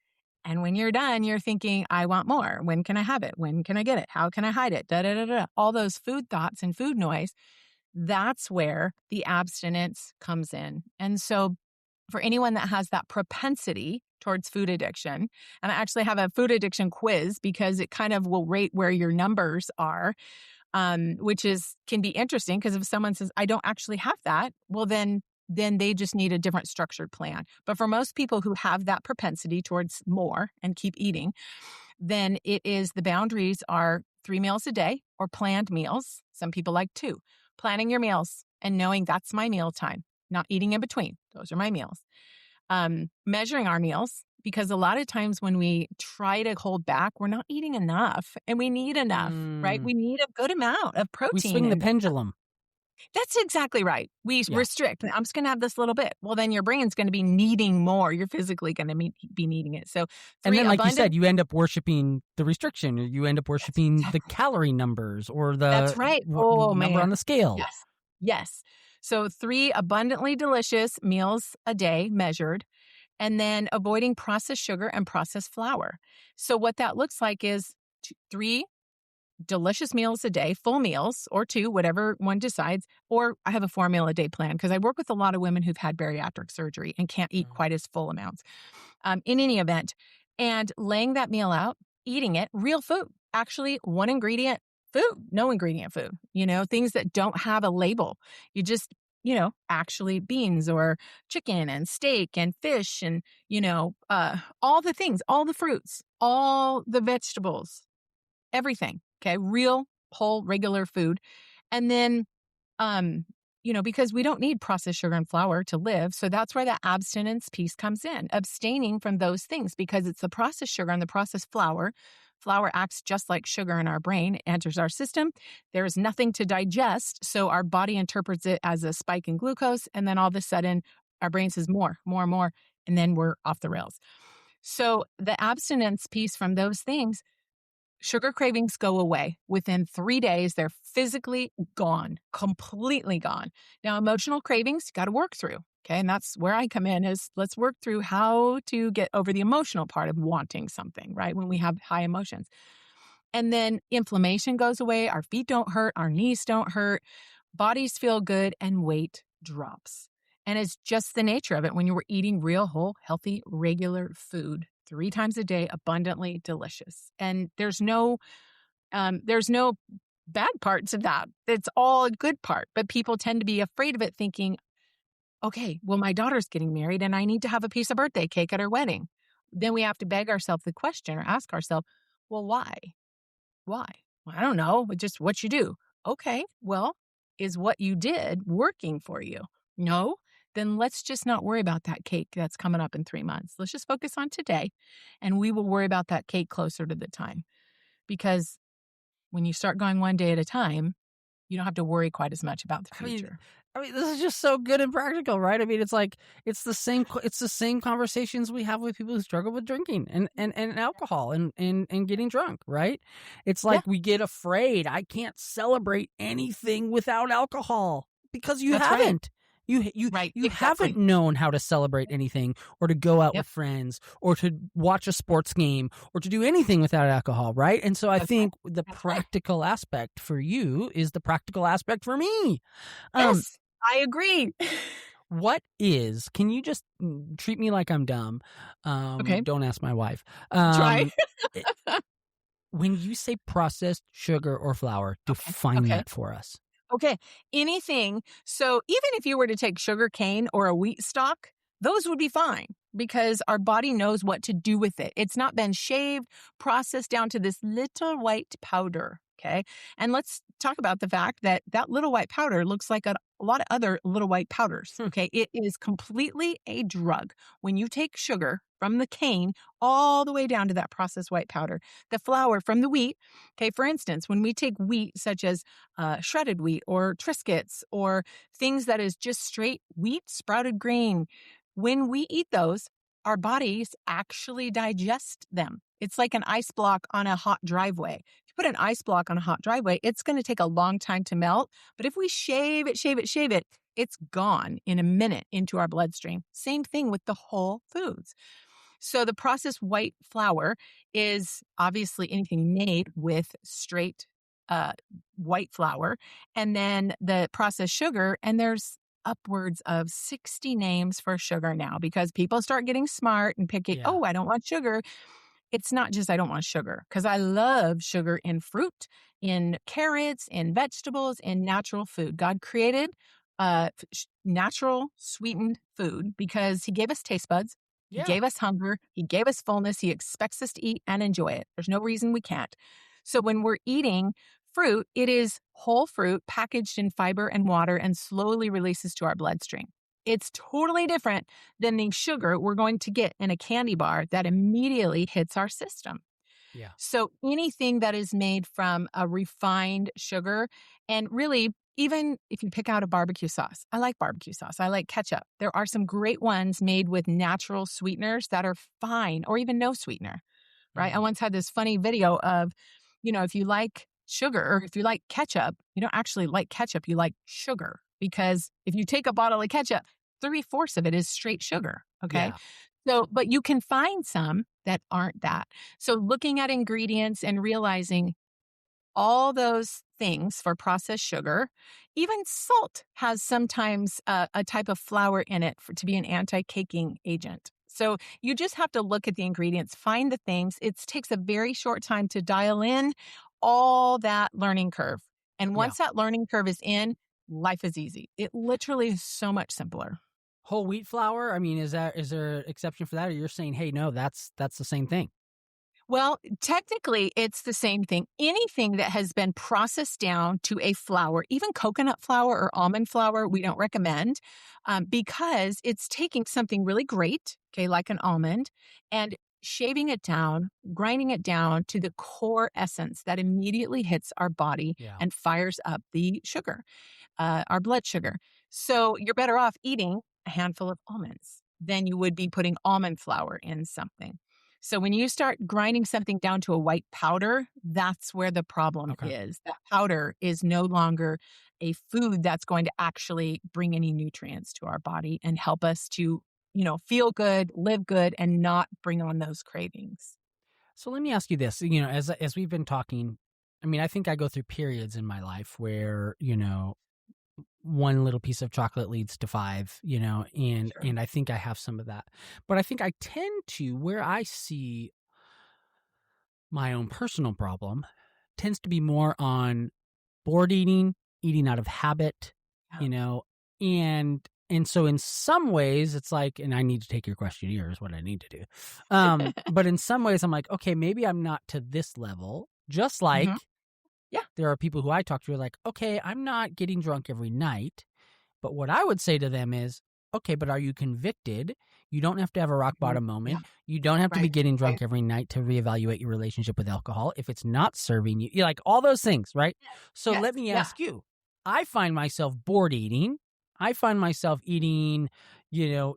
and when you're done, you're thinking, I want more. When can I have it? When can I get it? How can I hide it? All those food thoughts and food noise, that's where the abstinence comes in. And so for anyone that has that propensity towards food addiction, and I actually have a food addiction quiz because it kind of will rate where your numbers are, which can be interesting because if someone says, I don't actually have that, well, then they just need a different structured plan. But for most people who have that propensity towards more and keep eating, then it is the boundaries are 3 meals a day or planned meals. Some people like 2. Planning your meals and knowing that's my meal time, not eating in between. Those are my meals. Measuring our meals, because a lot of times when we try to hold back, we're not eating enough, and we need enough, right? We need a good amount of protein. We swing the pendulum. That's exactly right. We restrict. I'm just going to have this little bit. Well, then your brain's going to be needing more. You're physically going to be needing it. So, and then, like you said, you end up worshiping the restriction, or you end up worshiping the calorie numbers or the that's right. number on the scale. Yes. Yes. So 3 abundantly delicious meals a day measured, and then avoiding processed sugar and processed flour. So what that looks like is 3 delicious meals a day, full meals, or 2, whatever one decides, or I have a 4-meal a day plan because I work with a lot of women who've had bariatric surgery and can't eat quite as full amounts. In any event, and laying that meal out, eating it, real food, actually one ingredient food, no ingredient food, things that don't have a label. You just, actually beans or chicken and steak and fish and, all the things, all the fruits, all the vegetables, everything. Okay. Real, whole, regular food. And then, because we don't need processed sugar and flour to live. So that's where the abstinence piece comes in, abstaining from those things because it's the processed sugar and the processed flour. Flour acts just like sugar in our brain, enters our system. There is nothing to digest. So our body interprets it as a spike in glucose. And then all of a sudden, our brain says more. And then we're off the rails. So the abstinence piece from those things, sugar cravings go away. Within 3 days, they're physically gone, completely gone. Now, emotional cravings, you got to work through. Okay. And that's where I come in is let's work through how to get over the emotional part of wanting something, right? When we have high emotions. And then inflammation goes away. Our feet don't hurt. Our knees don't hurt. Bodies feel good and weight drops. And it's just the nature of it when you were eating real, whole, healthy, regular food 3 times a day, abundantly delicious. And there's no bad parts of that. It's all a good part. But people tend to be afraid of it thinking, okay, well, my daughter's getting married and I need to have a piece of birthday cake at her wedding. Then we have to beg ourselves the question or ask ourselves, well, why? Why? Well, I don't know. It's just what you do. Okay, well, is what you did working for you? No? Then let's just not worry about that cake that's coming up in 3 months. Let's just focus on today and we will worry about that cake closer to the time. Because when you start going one day at a time, you don't have to worry quite as much about the future. I mean, this is just so good and practical, right? I mean, it's like it's the same conversations we have with people who struggle with drinking and alcohol and getting drunk, right? It's like we get afraid. I can't celebrate anything without alcohol because you That's haven't. Right. You Exactly. haven't known how to celebrate anything or to go out with friends or to watch a sports game or to do anything without alcohol, right? And so I think the practical aspect for you is the practical aspect for me. Yes, I agree. Can you just treat me like I'm dumb? Okay. Don't ask my wife. Try. When you say processed sugar or flour, define that for us. Okay, anything. So even if you were to take sugar cane or a wheat stalk, those would be fine because our body knows what to do with it. It's not been shaved, processed down to this little white powder. Okay. And let's talk about the fact that that little white powder looks like a lot of other little white powders. Okay. It is completely a drug. When you take sugar from the cane all the way down to that processed white powder, the flour from the wheat. Okay. For instance, when we take wheat such as shredded wheat or Triscuits or things that is just straight wheat, sprouted grain, when we eat those, our bodies actually digest them. It's like an ice block on a hot driveway. If you put an ice block on a hot driveway, it's going to take a long time to melt. But if we shave it, it's gone in a minute into our bloodstream. Same thing with the whole foods. So the processed white flour is obviously anything made with straight white flour. And then the processed sugar, and there's upwards of 60 names for sugar now because people start getting smart and picking, I don't want sugar. It's not just I don't want sugar because I love sugar in fruit, in carrots, in vegetables, in natural food. God created natural sweetened food because he gave us taste buds. He gave us hunger. He gave us fullness. He expects us to eat and enjoy it. There's no reason we can't. So when we're eating fruit, it is whole fruit packaged in fiber and water and slowly releases to our bloodstream. It's totally different than the sugar we're going to get in a candy bar that immediately hits our system. Yeah. So anything that is made from a refined sugar, and really, even if you pick out a barbecue sauce, I like barbecue sauce. I like ketchup. There are some great ones made with natural sweeteners that are fine or even no sweetener, right? Mm-hmm. I once had this funny video of, if you like sugar or if you like ketchup, you don't actually like ketchup, you like sugar. because if you take a bottle of ketchup, 3/4 of it is straight sugar. Okay. Yeah. So, but you can find some that aren't that. So looking at ingredients and realizing all those things for processed sugar, even salt has sometimes a type of flour in it to be an anti-caking agent. So you just have to look at the ingredients, find the things. It takes a very short time to dial in all that learning curve. And Yeah. once that learning curve is in, life is easy. It literally is so much simpler. Whole wheat flour. I mean, is there an exception for that, or you're saying, hey, no, that's the same thing? Well, technically, it's the same thing. Anything that has been processed down to a flour, even coconut flour or almond flour, we don't recommend because it's taking something really great, okay, like an almond, and shaving it down, grinding it down to the core essence that immediately hits our body Yeah. and fires up the sugar, our blood sugar. So you're better off eating a handful of almonds than you would be putting almond flour in something. So when you start grinding something down to a white powder, that's where the problem Okay. is. That powder is no longer a food that's going to actually bring any nutrients to our body and help us to, feel good, live good, and not bring on those cravings. So let me ask you this. As we've been talking, I mean, I think I go through periods in my life where one little piece of chocolate leads to five, and Sure. and I think I have some of that. But I think I tend to, where I see my own personal problem, tends to be more on bored eating out of habit, Yeah. and so in some ways it's like, and I need to take your questionnaire is what I need to do. But in some ways I'm like, okay, maybe I'm not to this level, just like Mhm. Yeah. there are people who I talk to who are like, okay, I'm not getting drunk every night. But what I would say to them is, okay, but are you convicted? You don't have to have a rock Mhm. bottom Yeah. moment. You don't have to be Right. getting Right. drunk every night to reevaluate your relationship with alcohol. If it's not serving you, like all those things, right? So Yes. let me Yeah. ask you, I find myself bored eating. I find myself eating,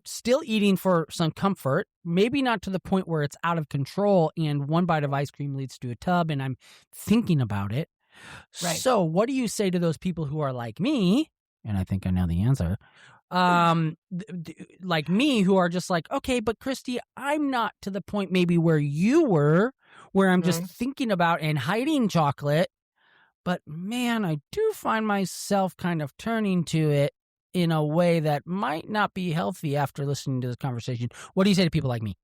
still eating for some comfort, maybe not to the point where it's out of control and one bite of ice cream leads to a tub and I'm thinking about it. Right. So what do you say to those people who are like me? And I think I know the answer. Like me, who are just like, okay, but Kristy, I'm not to the point maybe where you were, where I'm just Mhm. thinking about and hiding chocolate. But man, I do find myself kind of turning to it in a way that might not be healthy after listening to this conversation. What do you say to people like me?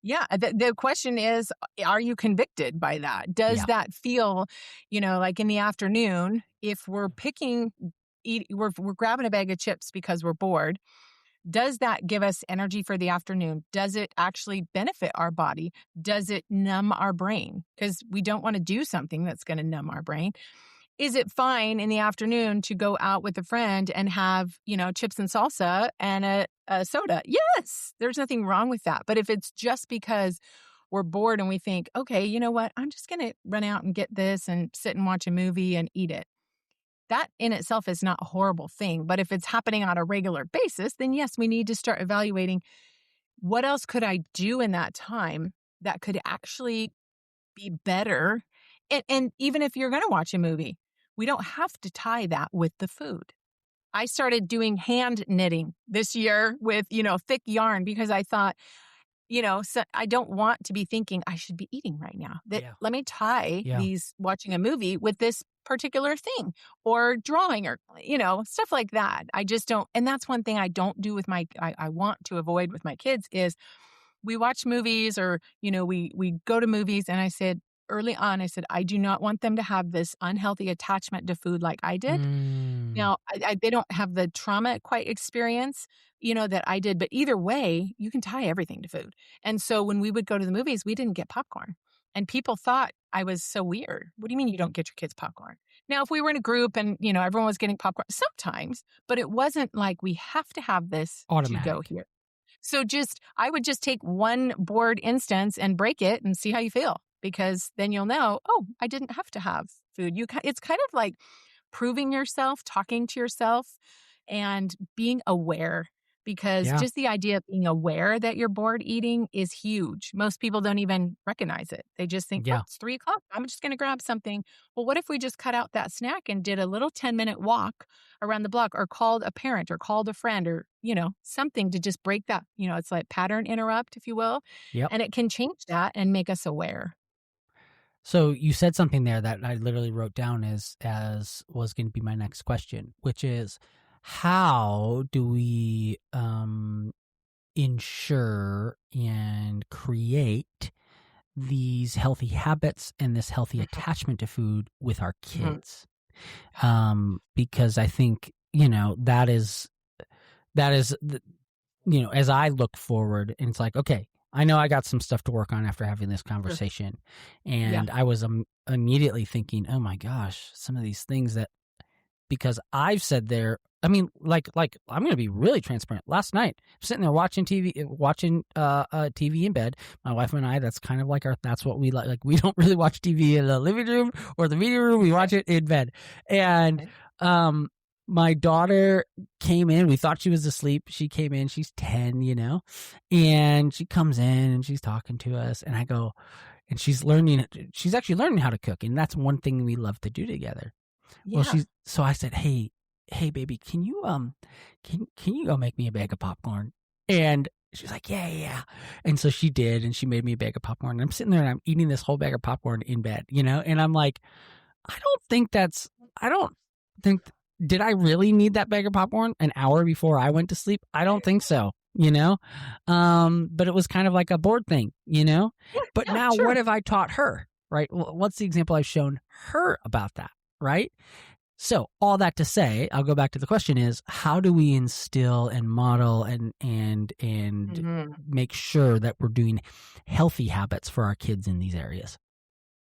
Yeah, the question is, are you convicted by that? Does Yeah. that feel, like in the afternoon, if we're we're grabbing a bag of chips because we're bored, does that give us energy for the afternoon? Does it actually benefit our body? Does it numb our brain? Because we don't want to do something that's going to numb our brain. Is it fine in the afternoon to go out with a friend and have, chips and salsa and a soda? Yes, there's nothing wrong with that. But if it's just because we're bored and we think, okay, you know what? I'm just going to run out and get this and sit and watch a movie and eat it. That in itself is not a horrible thing. But if it's happening on a regular basis, then yes, we need to start evaluating what else could I do in that time that could actually be better. And even if you're going to watch a movie, we don't have to tie that with the food. I started doing hand knitting this year with, thick yarn because I thought, so I don't want to be thinking I should be eating right now. That Yeah. let me tie Yeah. these watching a movie with this particular thing or drawing or, stuff like that. I just don't. And that's one thing I don't do with I want to avoid with my kids is we watch movies or, we go to movies. And I said early on, I said, I do not want them to have this unhealthy attachment to food like I did. Mm. Now, they don't have the trauma quite experience, that I did. But either way, you can tie everything to food. And so when we would go to the movies, we didn't get popcorn. And people thought I was so weird. What do you mean you don't get your kids popcorn? Now, if we were in a group and, everyone was getting popcorn, sometimes, but it wasn't like we have to have this to go Automatic. here. So I would just take one board instance and break it and see how you feel, because then you'll know, oh, I didn't have to have food. It's kind of like proving yourself, talking to yourself and being aware because Yeah. just the idea of being aware that you're bored eating is huge. Most people don't even recognize it. They just think, oh, Yeah. it's 3 o'clock. I'm just going to grab something. Well, what if we just cut out that snack and did a little 10-minute walk around the block, or called a parent or called a friend, or, something to just break that, it's like pattern interrupt, if you will. Yep. And it can change that and make us aware. So you said something there that I literally wrote down as was going to be my next question, which is, how do we ensure and create these healthy habits and this healthy attachment to food with our kids? Because I think, that is, as I look forward, and it's like, okay, I know I got some stuff to work on after having this conversation. And I was immediately thinking, oh my gosh, some of these things that, because I've said there, I mean, like I'm going to be really transparent. Last night, I'm sitting there watching TV in bed. My wife and I, that's kind of like that's what we like. Like, we don't really watch TV in the living room or the meeting room. We watch it in bed. And, my daughter came in. We thought she was asleep. She came in. She's 10, and she comes in and she's talking to us. And I go, and she's actually learning how to cook. And that's one thing we love to do together. Yeah. Well, so I said, hey, baby, can you go make me a bag of popcorn? And she's like, yeah. And so she did, and she made me a bag of popcorn. And I'm sitting there and I'm eating this whole bag of popcorn in bed, and I'm like, did I really need that bag of popcorn an hour before I went to sleep? I don't think so, but it was kind of like a bored thing, but now sure. What have I taught her, right? What's the example I've shown her about that, right? So all that to say, I'll go back to the question is, how do we instill and model and make sure that we're doing healthy habits for our kids in these areas?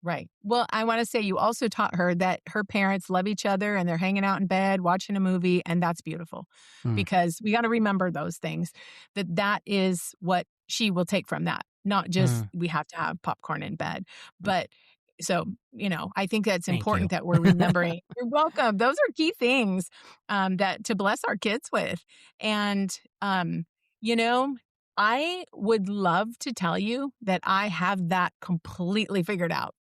Right. Well, I want to say you also taught her that her parents love each other and they're hanging out in bed, watching a movie, and that's beautiful, because we got to remember those things, that is what she will take from that. Not just we have to have popcorn in bed, but so, I think that's important that we're remembering. You're welcome. Those are key things that to bless our kids with. And, I would love to tell you that I have that completely figured out.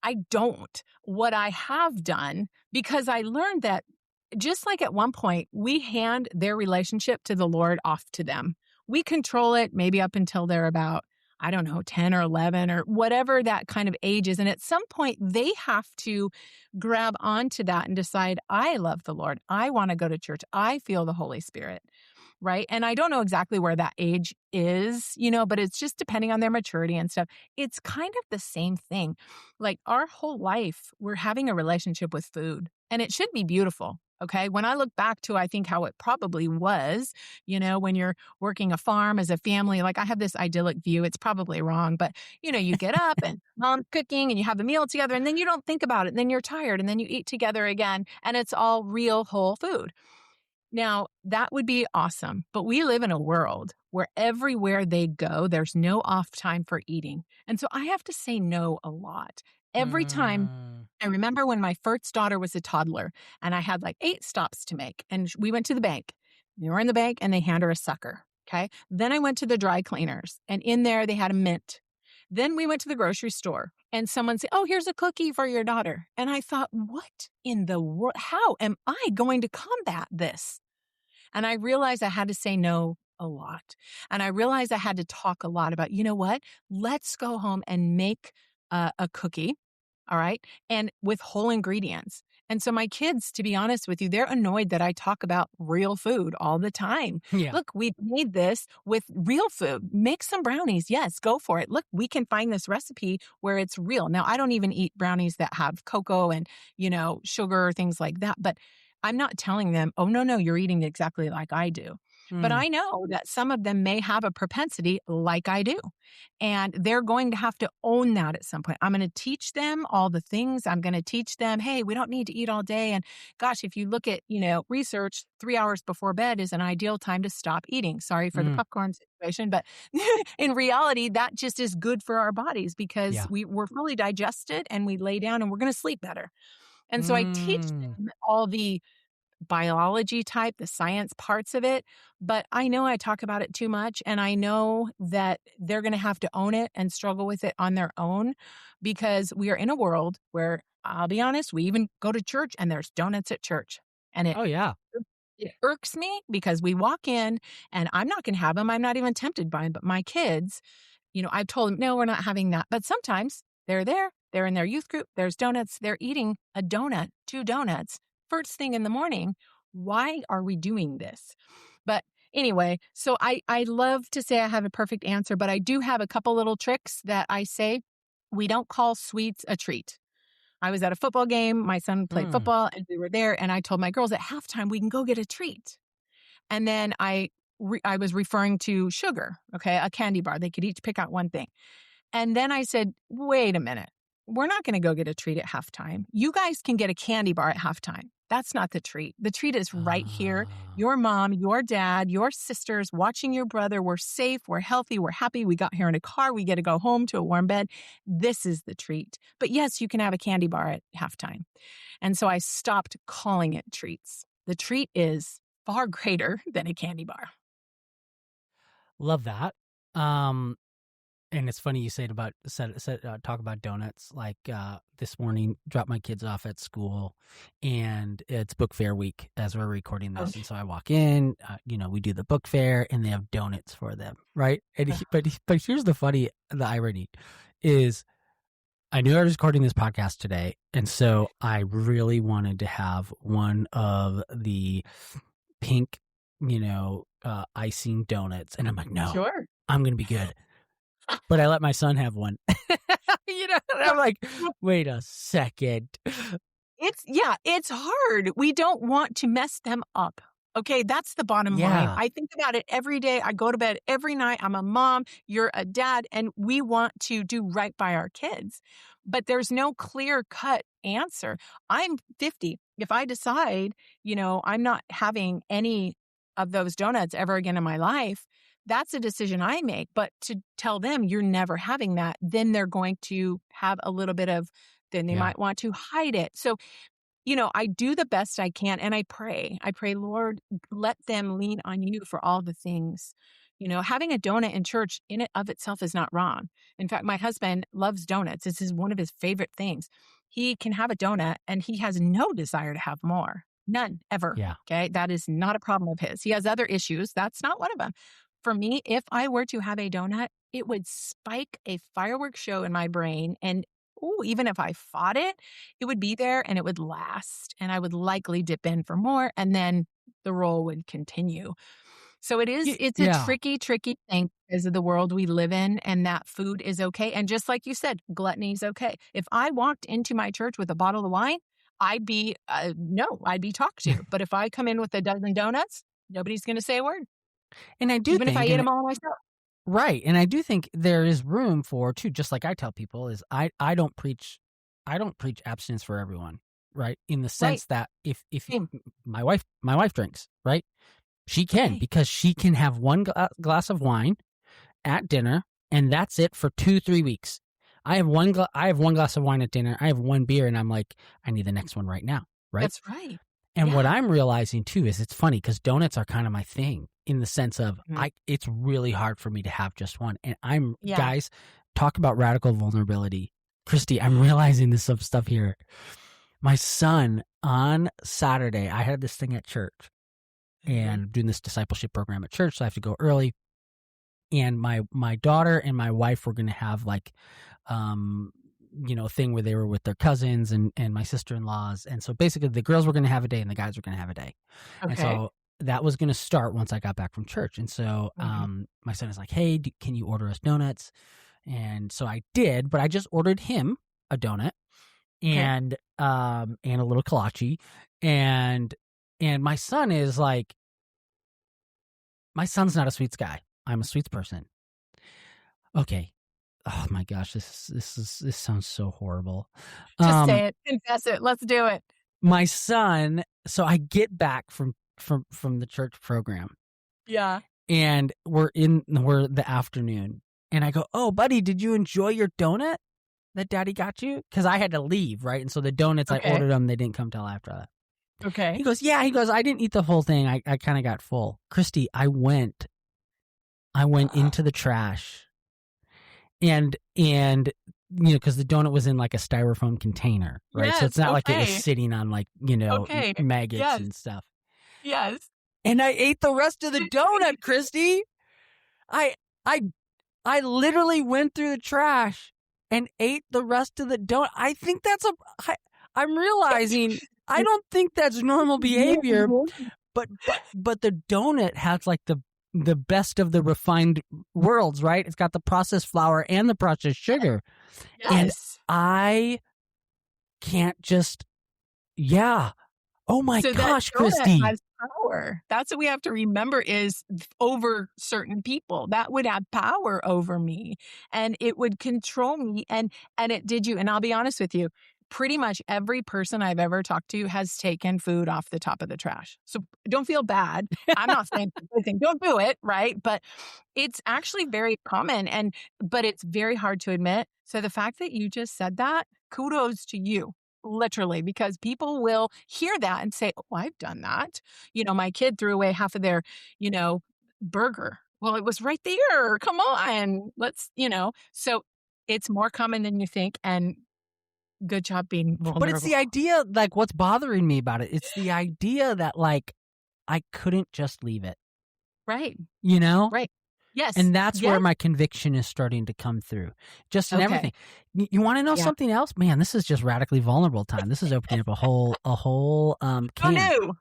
I don't. What I have done, because I learned that just like at one point, we hand their relationship to the Lord off to them. We control it maybe up until they're about, 10 or 11 or whatever that kind of age is. And at some point, they have to grab onto that and decide, I love the Lord. I want to go to church. I feel the Holy Spirit. Right. And I don't know exactly where that age is, but it's just depending on their maturity and stuff. It's kind of the same thing. Like, our whole life, we're having a relationship with food, and it should be beautiful. Okay. When I look back to, I think, how it probably was, when you're working a farm as a family, like, I have this idyllic view. It's probably wrong, but, you get up and mom's cooking and you have a meal together, and then you don't think about it. And then you're tired, and then you eat together again, and it's all real whole food. Now, that would be awesome, but we live in a world where everywhere they go, there's no off time for eating. And so I have to say no a lot. Every time, I remember when my first daughter was a toddler, and I had like 8 stops to make, and we went to the bank. We were in the bank, and they hand her a sucker, okay? Then I went to the dry cleaners, and in there they had a mint. Then we went to the grocery store, and someone said, oh, here's a cookie for your daughter. And I thought, what in the world? How am I going to combat this? And I realized I had to say no a lot. And I realized I had to talk a lot about, what? Let's go home and make a cookie, all right? And with whole ingredients. And so my kids, to be honest with you, they're annoyed that I talk about real food all the time. Yeah. Look, we've made this with real food. Make some brownies. Yes, go for it. Look, we can find this recipe where it's real. Now, I don't even eat brownies that have cocoa and, sugar, things like that. But I'm not telling them, oh, no, you're eating exactly like I do. But I know that some of them may have a propensity like I do. And they're going to have to own that at some point. I'm going to teach them all the things. I'm going to teach them, hey, we don't need to eat all day. And gosh, if you look at, research, 3 hours before bed is an ideal time to stop eating. Sorry for the popcorn situation. But in reality, that just is good for our bodies, because we're fully digested and we lay down and we're going to sleep better. And so I teach them all the biology type, the science parts of it, but I know I talk about it too much, and I know that they're going to have to own it and struggle with it on their own, because we are in a world where, I'll be honest, we even go to church and there's donuts at church. And Oh, yeah. it irks me because we walk in and I'm not going to have them. I'm not even tempted by them, but my kids, I've told them, no, we're not having that. But sometimes they're there, they're in their youth group, there's donuts, they're eating a donut, 2 donuts, first thing in the morning. Why are we doing this? But anyway, so I love to say I have a perfect answer, but I do have a couple little tricks that I say. We don't call sweets a treat. I was at a football game. My son played football and we were there. And I told my girls at halftime, we can go get a treat. And then I was referring to sugar, okay, a candy bar. They could each pick out one thing. And then I said, wait a minute. We're not going to go get a treat at halftime. You guys can get a candy bar at halftime. That's not the treat. The treat is right here. Your mom, your dad, your sisters watching your brother. We're safe. We're healthy. We're happy. We got here in a car. We get to go home to a warm bed. This is the treat. But yes, you can have a candy bar at halftime. And so I stopped calling it treats. The treat is far greater than a candy bar. Love that. And it's funny you talk about donuts. Like this morning, dropped my kids off at school, and it's book fair week as we're recording this. And so I walk in, we do the book fair, and they have donuts for them, right? And but here's the irony is, I knew I was recording this podcast today, and so I really wanted to have one of the pink, icing donuts, and I'm like, no, sure, I'm gonna be good. But I let my son have one. And I'm like, wait a second. It's hard. We don't want to mess them up. Okay, that's the bottom line. I think about it every day. I go to bed every night. I'm a mom, you're a dad, and we want to do right by our kids. But there's no clear-cut answer. I'm 50. If I decide, I'm not having any of those donuts ever again in my life, that's a decision I make. But to tell them you're never having that, then they're going to have a little bit of, then they might want to hide it. So, I do the best I can, and I pray, Lord, let them lean on you for all the things. Having a donut in church in and of itself is not wrong. In fact, my husband loves donuts. This is one of his favorite things. He can have a donut and he has no desire to have more. None, ever. Yeah. Okay. That is not a problem of his. He has other issues. That's not one of them. For me, if I were to have a donut, it would spike a fireworks show in my brain. And even if I fought it, it would be there and it would last. And I would likely dip in for more. And then the roll would continue. So it's a tricky thing because of the world we live in, and that food is okay. And just like you said, gluttony is okay. If I walked into my church with a bottle of wine, I'd be talked to. But if I come in with a dozen donuts, nobody's going to say a word. And I do even if I ate them all myself. Right. And I do think there is room for, too, just like I tell people, is I don't preach abstinence for everyone, right? In the sense that if my wife drinks, right? She can, because she can have one glass of wine at dinner, and that's it for 2-3 weeks. I have one glass of wine at dinner. I have one beer, and I'm like, I need the next one right now, right? That's right. And what I'm realizing too is it's funny because donuts are kind of my thing in the sense of it's really hard for me to have just one. And guys, talk about radical vulnerability. Kristy, I'm realizing this some stuff here. My son on Saturday, I had this thing at church and doing this discipleship program at church. So I have to go early. And my daughter and my wife were going to have like, a thing where they were with their cousins and my sister-in-laws. And so basically the girls were going to have a day and the guys were going to have a day. Okay. And so that was going to start once I got back from church. And so my son is like, hey, can you order us donuts? And so I did, but I just ordered him a donut and a little kolache. And my son is like, my son's not a sweets guy. I'm a sweets person. Okay. Oh my gosh, this sounds so horrible. Just say it, confess it. Let's do it. My son. So I get back from the church program. Yeah. And we're the afternoon, and I go, "Oh, buddy, did you enjoy your donut that Daddy got you?" Because I had to leave, right? And so the donuts I ordered them, they didn't come till after that. Okay. He goes, yeah. He goes, I didn't eat the whole thing. I kind of got full. Kristy, I went into the trash, and because the donut was in like a styrofoam container, right? Yes, so it's not like it was okay. Okay. maggots Yes. and stuff. Yes. And I ate the rest of the donut, Kristy. I literally went through the trash and ate the rest of the donut. I think I'm realizing I don't think that's normal behavior, but the donut has like the best of the refined worlds, right? It's got the processed flour and the processed sugar. Yes. And I can't just, oh my gosh, Kristy. Has power. That's what we have to remember is over certain people. That would have power over me and it would control me. And it did you. And I'll be honest with you, pretty much every person I've ever talked to has taken food off the top of the trash. So don't feel bad. I'm not saying don't do it, right? But it's actually very common but it's very hard to admit. So the fact that you just said that, kudos to you. Literally, because people will hear that and say, oh, I've done that. My kid threw away half of their, burger. Well, it was right there. Come on. Let's, so it's more common than you think. And good job being vulnerable. But it's the idea, like what's bothering me about it. It's the idea that like, I couldn't just leave it. Right. Right. Yes. And that's where my conviction is starting to come through. Just in everything. You want to know something else? Man, this is just radically vulnerable time. This is opening up a whole can. Oh, no.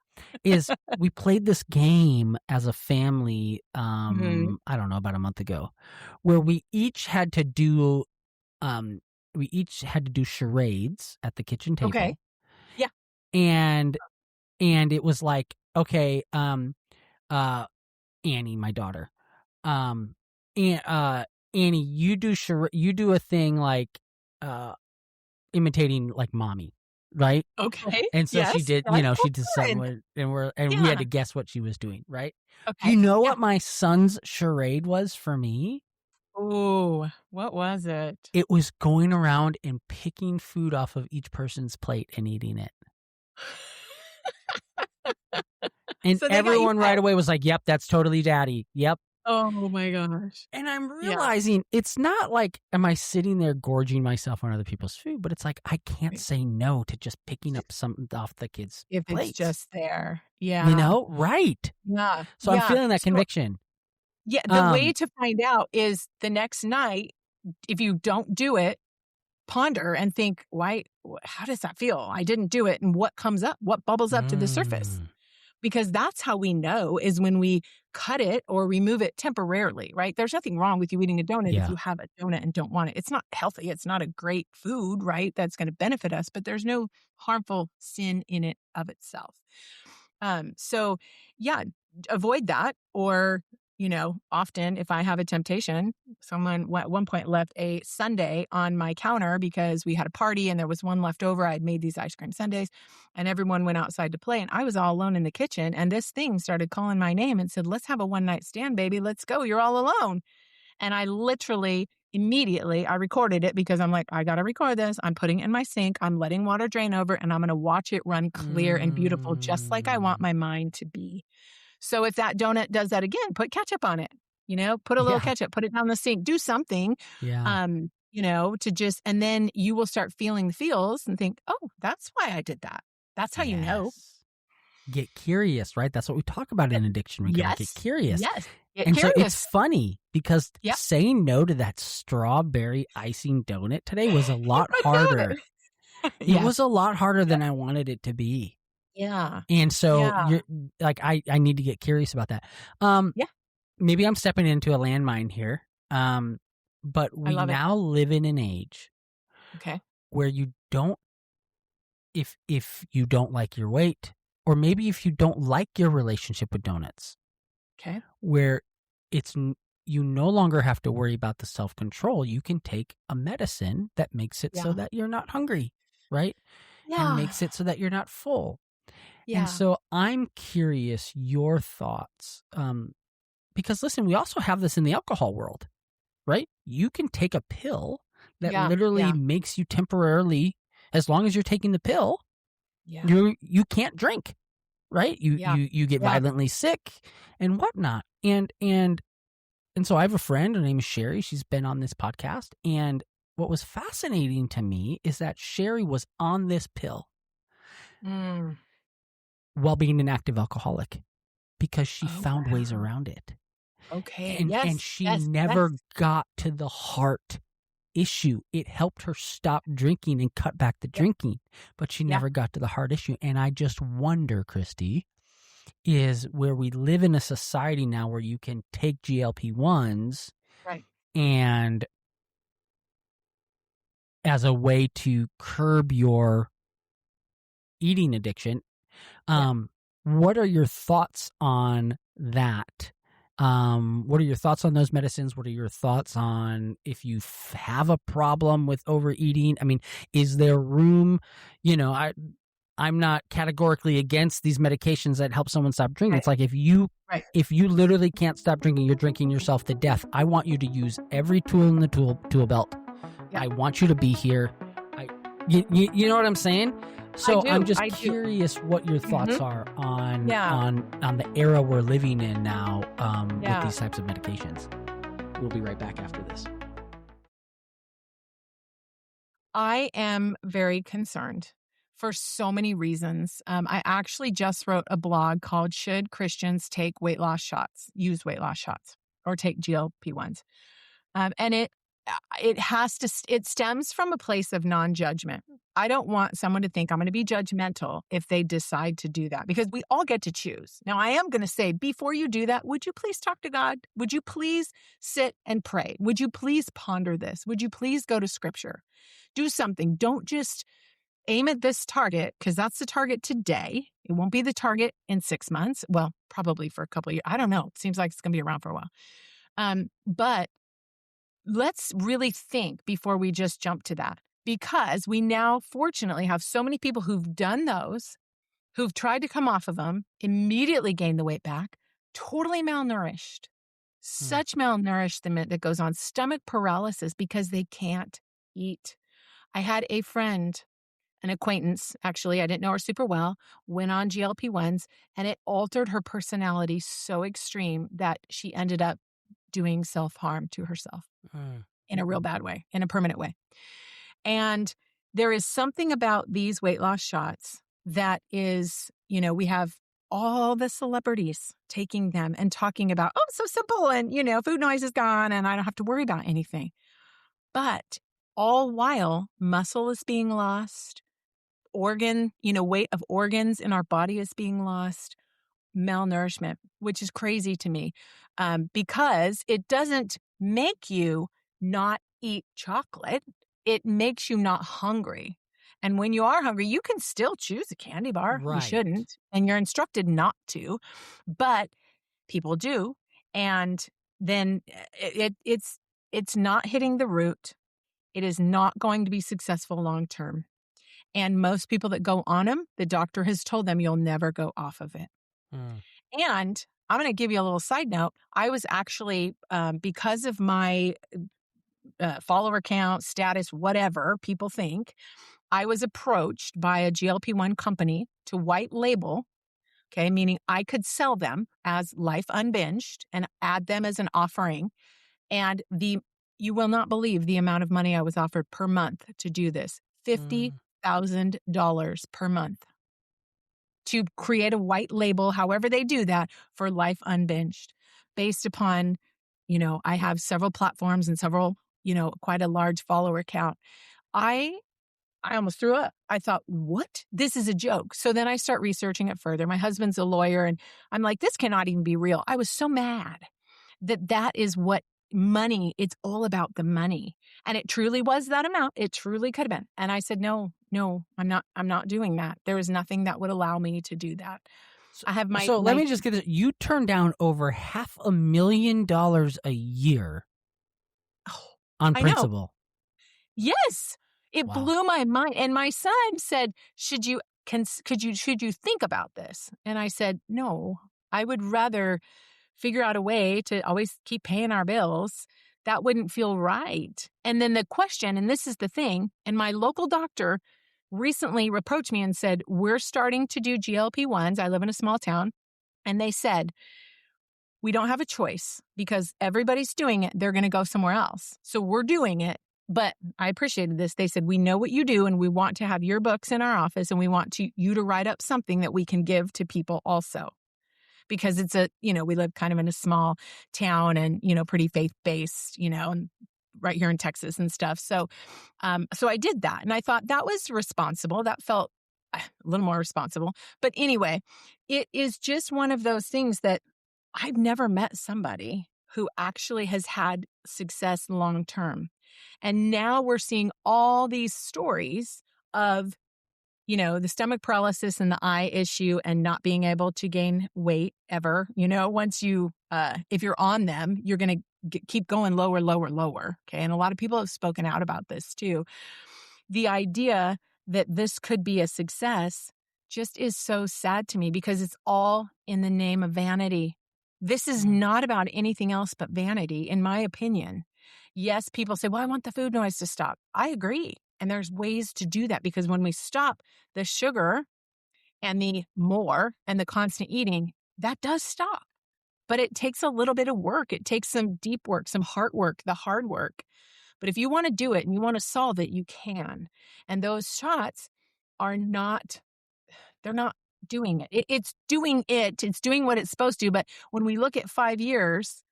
Is we played this game as a family, I don't know, about a month ago, where we each had to do charades at the kitchen table. Okay. Yeah. And it was like, okay, Annie, my daughter, Annie, you do a thing like imitating like mommy, right? Okay. And so she did, she did something, and we had to guess what she was doing, right? Okay. You know what my son's charade was for me? Oh, what was it? It was going around and picking food off of each person's plate and eating it. And so everyone right away was like, yep, that's totally daddy. Yep. Oh my gosh. And I'm realizing it's not like, am I sitting there gorging myself on other people's food? But it's like, I can't say no to just picking up something off the kids' if plates. It's just there. Yeah. Right. Yeah. So I'm feeling that conviction. Yeah. The way to find out is the next night, if you don't do it, ponder and think, why, how does that feel? I didn't do it. And what comes up? What bubbles up to the surface? Because that's how we know is when we cut it or remove it temporarily, right? There's nothing wrong with you eating a donut if you have a donut and don't want it. It's not healthy. It's not a great food, right? That's going to benefit us, but there's no harmful sin in it of itself. So avoid that. Or, often if I have a temptation, someone at one point left a sundae on my counter because we had a party and there was one left over. I'd made these ice cream sundaes and everyone went outside to play and I was all alone in the kitchen and this thing started calling my name and said, let's have a one night stand, baby. Let's go. You're all alone. And I literally immediately, I recorded it because I'm like, I got to record this. I'm putting it in my sink. I'm letting water drain over and I'm going to watch it run clear and beautiful, just like I want my mind to be. So if that donut does that again, put ketchup on it, put a little ketchup, put it down the sink, do something, to just, and then you will start feeling the feels and think, oh, that's why I did that. That's how you know. Get curious, right? That's what we talk about in addiction. We gotta get curious. Yes. So it's funny because saying no to that strawberry icing donut today was a lot harder. It was a lot harder than I wanted it to be. Yeah. And so you're like, I need to get curious about that. Maybe I'm stepping into a landmine here. But we now live in an age where you don't, if you don't like your weight, or maybe if you don't like your relationship with donuts, where it's, you no longer have to worry about the self-control. You can take a medicine that makes it so that you're not hungry, right? And makes it so that you're not full. And so I'm curious your thoughts, because listen, we also have this in the alcohol world, right? You can take a pill that literally makes you temporarily, as long as you're taking the pill, Yeah. You can't drink, right? You get violently sick and whatnot. And so I have a friend, her name is Sherry. She's been on this podcast. And what was fascinating to me is that Sherry was on this pill while being an active alcoholic because she found ways around it. Okay. And she never got to the heart issue. It helped her stop drinking and cut back the drinking, but she never got to the heart issue. And I just wonder, Kristy, is where we live in a society now where you can take GLP-1s and as a way to curb your eating addiction. What are your thoughts on that? What are your thoughts on those medicines? What are your thoughts on if you have a problem with overeating? I mean, is there room, I'm not categorically against these medications that help someone stop drinking. It's like if you literally can't stop drinking, you're drinking yourself to death. I want you to use every tool in the tool belt. I want you to be here. You know what I'm saying? So I'm just curious what your thoughts are on the era we're living in now with these types of medications. We'll be right back after this. I am very concerned for so many reasons. I actually just wrote a blog called "Should Christians Take Use Weight Loss Shots, or Take GLP-1s?" And it stems from a place of non-judgment. I don't want someone to think I'm going to be judgmental if they decide to do that, because we all get to choose. Now, I am going to say, before you do that, would you please talk to God? Would you please sit and pray? Would you please ponder this? Would you please go to Scripture? Do something. Don't just aim at this target, because that's the target today. It won't be the target in 6 months. Well, probably for a couple of years. I don't know. It seems like it's going to be around for a while. But let's really think before we just jump to that, because we now fortunately have so many people who've done those, who've tried to come off of them, immediately gain the weight back, totally malnourished, such malnourishment that goes on, stomach paralysis because they can't eat. I had a friend, an acquaintance, actually, I didn't know her super well, went on GLP-1s, and it altered her personality so extreme that she ended up doing self-harm to herself in a real bad way, in a permanent way. And there is something about these weight loss shots that is, we have all the celebrities taking them and talking about, oh, it's so simple. And, food noise is gone and I don't have to worry about anything. But all while muscle is being lost, weight of organs in our body is being lost, malnourishment, which is crazy to me, because it doesn't make you not eat chocolate. It makes you not hungry. And when you are hungry, you can still choose a candy bar. Right. You shouldn't. And you're instructed not to. But people do. And then it's not hitting the root. It is not going to be successful long term. And most people that go on them, the doctor has told them you'll never go off of it. And I'm going to give you a little side note. I was actually, because of my follower count, status, whatever people think, I was approached by a GLP-1 company to white label, meaning I could sell them as Life Unbinged and add them as an offering. And you will not believe the amount of money I was offered per month to do this, $50,000 per month to create a white label, however they do that, for Life Unbinged, based upon, I have several platforms and several, quite a large follower count. I almost threw up. I thought, what? This is a joke. So then I start researching it further. My husband's a lawyer and I'm like, this cannot even be real. I was so mad that is what money, it's all about the money. And it truly was that amount. It truly could have been. And I said, no, I'm not doing that. There is nothing that would allow me to do that. I have my. So let me just get this. You turned down over $500,000 a year on principle. Yes. It blew my mind. And my son said, should you think about this? And I said, no, I would rather figure out a way to always keep paying our bills. That wouldn't feel right. And then the question, and this is the thing, and my local doctor recently approached me and said, we're starting to do GLP-1s. I live in a small town. And they said, we don't have a choice because everybody's doing it. They're going to go somewhere else. So we're doing it. But I appreciated this. They said, we know what you do and we want to have your books in our office and we want you to write up something that we can give to people also. Because it's we live kind of in a small town and, pretty faith-based, and right here in Texas and stuff. So I did that. And I thought that was responsible. That felt a little more responsible. But anyway, it is just one of those things that I've never met somebody who actually has had success long-term. And now we're seeing all these stories of, the stomach paralysis and the eye issue and not being able to gain weight ever. Once you, if you're on them, you're going to keep going lower, lower, lower. Okay. And a lot of people have spoken out about this too. The idea that this could be a success just is so sad to me because it's all in the name of vanity. This is not about anything else but vanity, in my opinion. Yes, people say, well, I want the food noise to stop. I agree. And there's ways to do that because when we stop the sugar and the more and the constant eating, that does stop. But it takes a little bit of work. It takes some deep work, some heart work, the hard work. But if you want to do it and you want to solve it, you can. And those shots they're not doing it. It's doing it. It's doing what it's supposed to. But when we look at 5 years,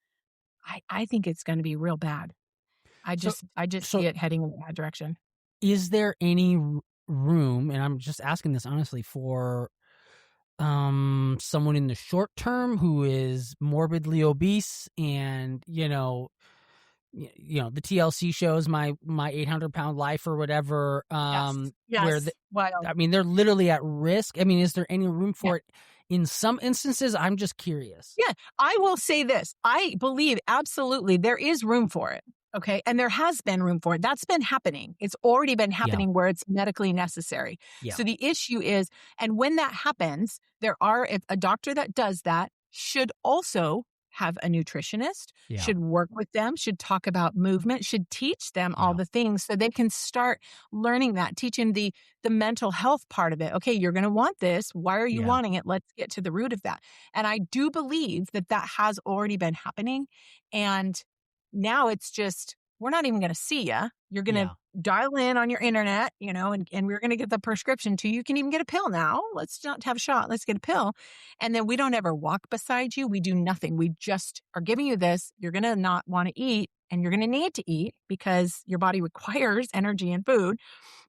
I think it's going to be real bad. I just see it heading in that direction. Is there any room, and I'm just asking this honestly, for someone in the short term who is morbidly obese and, the TLC shows my 800-pound life or whatever, yes. Where they're literally at risk. I mean, is there any room for it? In some instances, I'm just curious. Yeah, I will say this. I believe absolutely there is room for it. Okay. And there has been room for it. That's been happening. It's already been happening where it's medically necessary. Yeah. So the issue is, and when that happens, if a doctor that does that should also have a nutritionist, should work with them, should talk about movement, should teach them all the things so they can start learning that, teaching the mental health part of it. Okay, you're going to want this. Why are you wanting it? Let's get to the root of that. And I do believe that has already been happening. And now it's just, we're not even going to see you. You're going to dial in on your internet, and we're going to get the prescription to you. You can even get a pill now. Let's not have a shot. Let's get a pill. And then we don't ever walk beside you. We do nothing. We just are giving you this. You're going to not want to eat and you're going to need to eat because your body requires energy and food,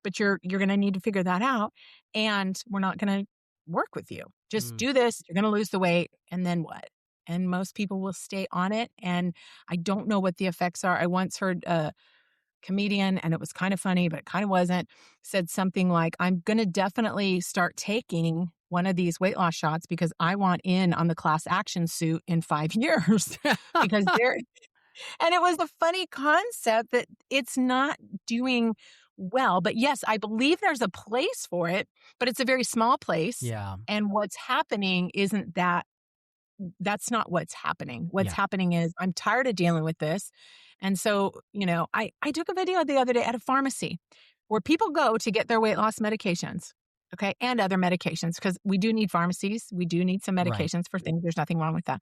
but you're going to need to figure that out. And we're not going to work with you. Just do this. You're going to lose the weight. And then what? And most people will stay on it. And I don't know what the effects are. I once heard a comedian, and it was kind of funny, but it kind of wasn't, said something like, I'm going to definitely start taking one of these weight loss shots because I want in on the class action suit in 5 years. Because and it was a funny concept that it's not doing well. But yes, I believe there's a place for it, but it's a very small place. Yeah. And what's happening isn't that. That's not what's happening. What's happening is I'm tired of dealing with this. And so, I took a video the other day at a pharmacy where people go to get their weight loss medications, okay, and other medications, because we do need pharmacies. We do need some medications for things. There's nothing wrong with that.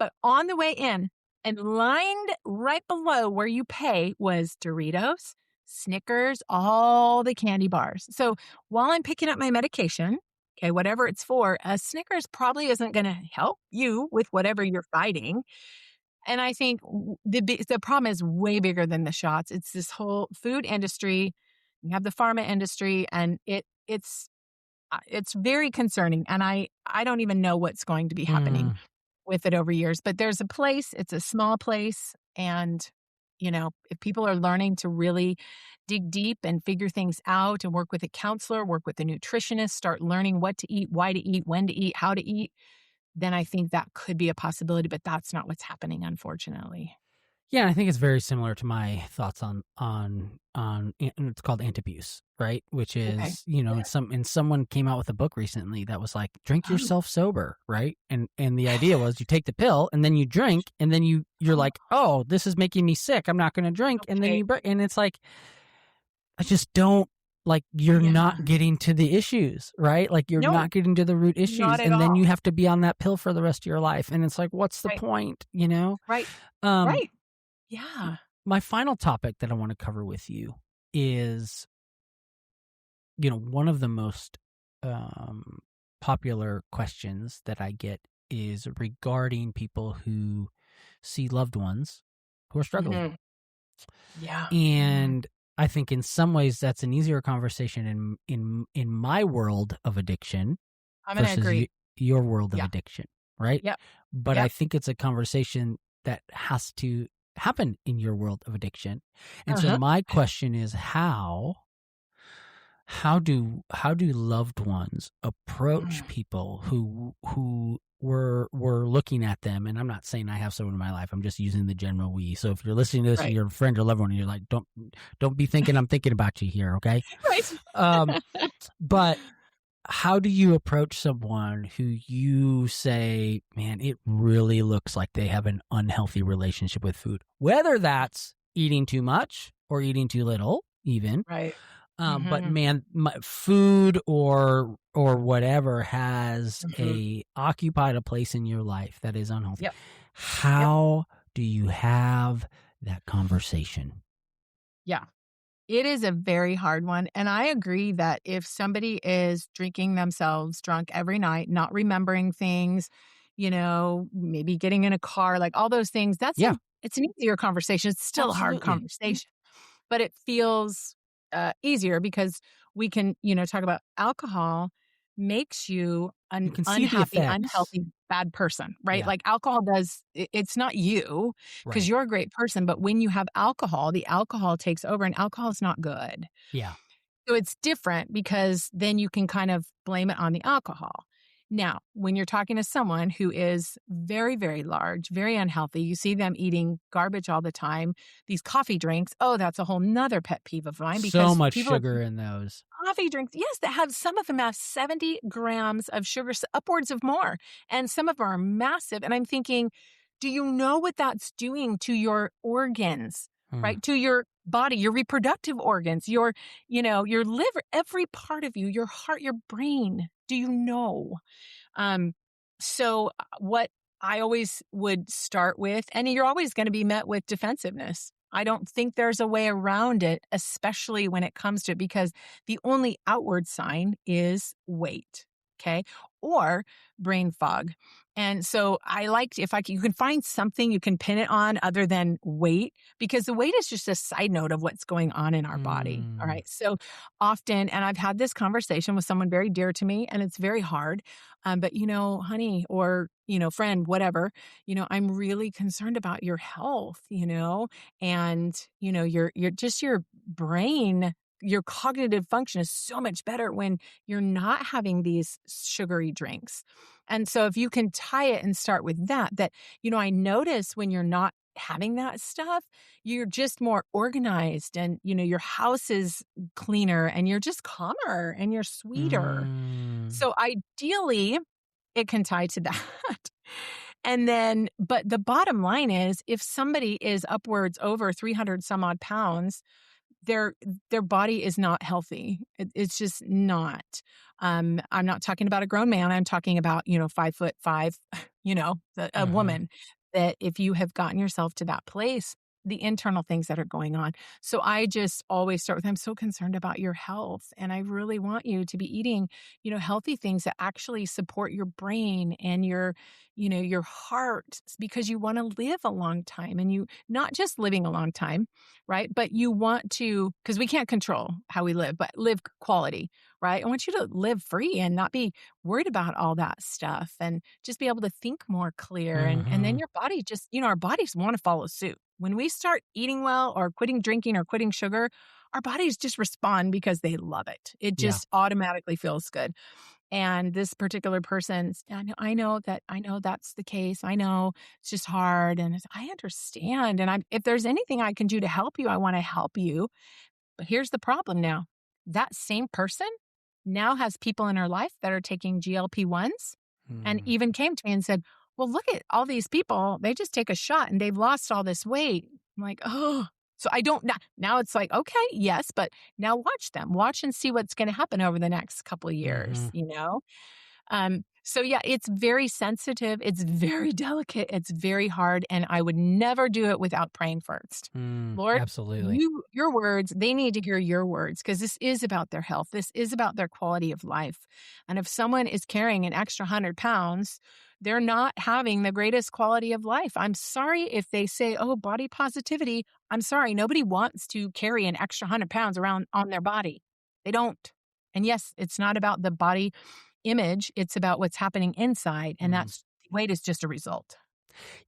But on the way in and lined right below where you pay was Doritos, Snickers, all the candy bars. So while I'm picking up my medication, okay, whatever it's for, a Snickers probably isn't going to help you with whatever you're fighting. And I think the problem is way bigger than the shots. It's this whole food industry. You have the pharma industry, and it's very concerning. And I don't even know what's going to be happening with it over years. But there's a place. It's a small place, and if people are learning to really dig deep and figure things out and work with a counselor, work with a nutritionist, start learning what to eat, why to eat, when to eat, how to eat, then I think that could be a possibility, but that's not what's happening, unfortunately. Yeah, I think it's very similar to my thoughts on and it's called antabuse, right? Which is, and someone came out with a book recently that was like, drink yourself sober, right? And the idea was you take the pill and then you drink and then you're like, oh, this is making me sick. I'm not going to drink. And then and it's like, I just don't like you're Yeah. not getting to the issues, right? Like you're No, not getting to the root issues. not at And then all. you have to be on that pill for the rest of your life. And it's like, what's the Right. point, you know? Right. Um, Right. Yeah. My final topic that I want to cover with you is, you know, one of the most popular questions that I get is regarding people who see loved ones who are struggling. Mhm. Yeah. And I think in some ways that's an easier conversation in my world of addiction I'm going to versus agree. your world of Yeah. addiction, right? Yep. But Yep. I think it's a conversation that has to happen in your world of addiction. And so my question is how do loved ones approach people who were looking at them? And I'm not saying I have someone in my life. I'm just using the general we. So if you're listening to this and you're a friend or loved one, and you're like, don't be thinking I'm thinking about you here, okay? Right. But how do you approach someone who you say, man, it really looks like they have an unhealthy relationship with food, whether that's eating too much or eating too little, even. Right. But man, food or whatever has occupied a place in your life that is unhealthy. Yep. How do you have that conversation? Yeah. It is a very hard one. And I agree that if somebody is drinking themselves drunk every night, not remembering things, you know, maybe getting in a car, like all those things, it's an easier conversation. It's still a hard conversation, but it feels easier because we can, you know, talk about alcohol makes you an unhappy, unhealthy, bad person, right? Yeah. Like alcohol does, it's not you because you're a great person, but when you have alcohol, the alcohol takes over and alcohol is not good. Yeah. So it's different because then you can kind of blame it on the alcohol. Now, when you're talking to someone who is very, very large, very unhealthy, you see them eating garbage all the time, these coffee drinks, that's a whole nother pet peeve of mine. Because so much sugar in those. Coffee drinks, yes, some of them have 70 grams of sugar, upwards of more. And some of them are massive. And I'm thinking, do you know what that's doing to your organs, right? To your body, your reproductive organs, your liver, every part of you, your heart, your brain. Do you know? So what I always would start with, and you're always going to be met with defensiveness. I don't think there's a way around it, especially when it comes to it, because the only outward sign is weight. Okay. Or brain fog. And so I liked you can find something you can pin it on other than weight, because the weight is just a side note of what's going on in our body. All right. So often, and I've had this conversation with someone very dear to me, and it's very hard. But honey, or, friend, whatever, I'm really concerned about your health, and, your brain, your cognitive function is so much better when you're not having these sugary drinks. And so if you can tie it and start with that, I notice when you're not having that stuff, you're just more organized, and, your house is cleaner, and you're just calmer, and you're sweeter. So ideally, it can tie to that. And then, but the bottom line is, if somebody is upwards over 300 some odd pounds, their body is not healthy. It's just not. I'm not talking about a grown man. I'm talking about, 5'5", a woman, that if you have gotten yourself to that place, the internal things that are going on. So I just always start with, I'm so concerned about your health, and I really want you to be eating, healthy things that actually support your brain and your heart, because you want to live a long time, and you not just living a long time, right? But you want to, because we can't control how we live, but live quality, right? I want you to live free and not be worried about all that stuff, and just be able to think more clear. And then your body just, our bodies want to follow suit. When we start eating well, or quitting drinking, or quitting sugar, our bodies just respond because they love it. It just automatically feels good. And this particular person, I know that's the case. I know it's just hard, and I understand. And if there's anything I can do to help you, I want to help you. But here's the problem now. That same person now has people in her life that are taking GLP-1s, and even came to me and said, well, look at all these people. They just take a shot and they've lost all this weight. I'm like, oh, So I don't now it's like, okay, yes, but now watch and see what's going to happen over the next couple of years, Mhm. you know? So yeah, it's very sensitive. It's very delicate. It's very hard. And I would never do it without praying first. Lord, Absolutely. your words, they need to hear your words because this is about their health. This is about their quality of life. And if someone is carrying an extra 100 pounds, they're not having the greatest quality of life. I'm sorry if they say, oh, body positivity. I'm sorry. Nobody wants to carry an extra 100 pounds around on their body. They don't. And yes, it's not about the body image, it's about what's happening inside, and Mm. that's weight is just a result.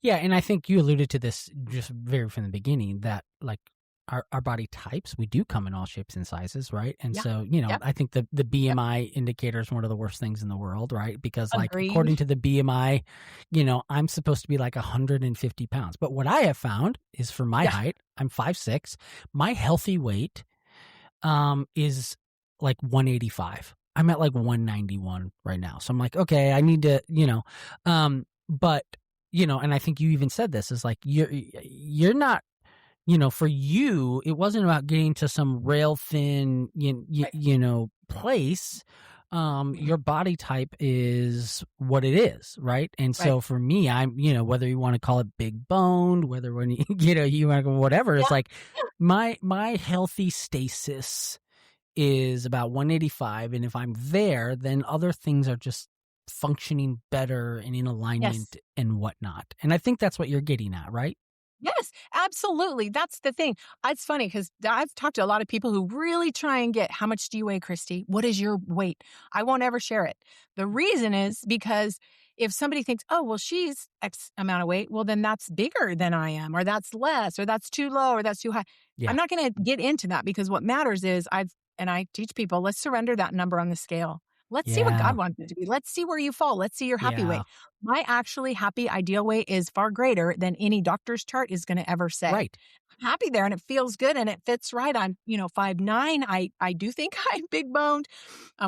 Yeah, and I think you alluded to this just very from the beginning that like our body types, we do come in all shapes and sizes, right? And Yeah. so, Yep. I think the Yep. BMI indicator is one of the worst things in the world, right? Because like Agreed. according to the BMI, I'm supposed to be like 150 pounds. But what I have found is for my Yeah. height, I'm 5'6". My healthy weight is like 185. I'm at like 191 right now. So I'm like, okay, I need to, but and I think you even said this is like you're not, for you, it wasn't about getting to some rail thin, Right. place. Your body type is what it is, right? And Right. so for me, I'm, whether you want to call it big boned, whether when you, you want to go whatever, Yeah. it's like my healthy stasis is about 185, and if I'm there, then other things are just functioning better and in Yes. alignment and whatnot. And I think that's what you're getting at, right? Yes, absolutely. That's the thing. It's funny because I've talked to a lot of people who really try and get, how much do you weigh, Kristy? What is your weight? I won't ever share it. The reason is because if somebody thinks, oh, well, she's X amount of weight, well, then that's bigger than I am, or that's less, or that's too low, or that's too high. I'm Yeah. not going to get into that because what matters is I teach people, let's surrender that number on the scale. Let's see what Yeah. God wants it to be. Let's see where you fall. Let's see your happy Yeah. weight. My actually happy ideal weight is far greater than any doctor's chart is going to ever say. Right. I'm happy there and it feels good and it fits right. I'm, 5'9". I do think I'm big boned.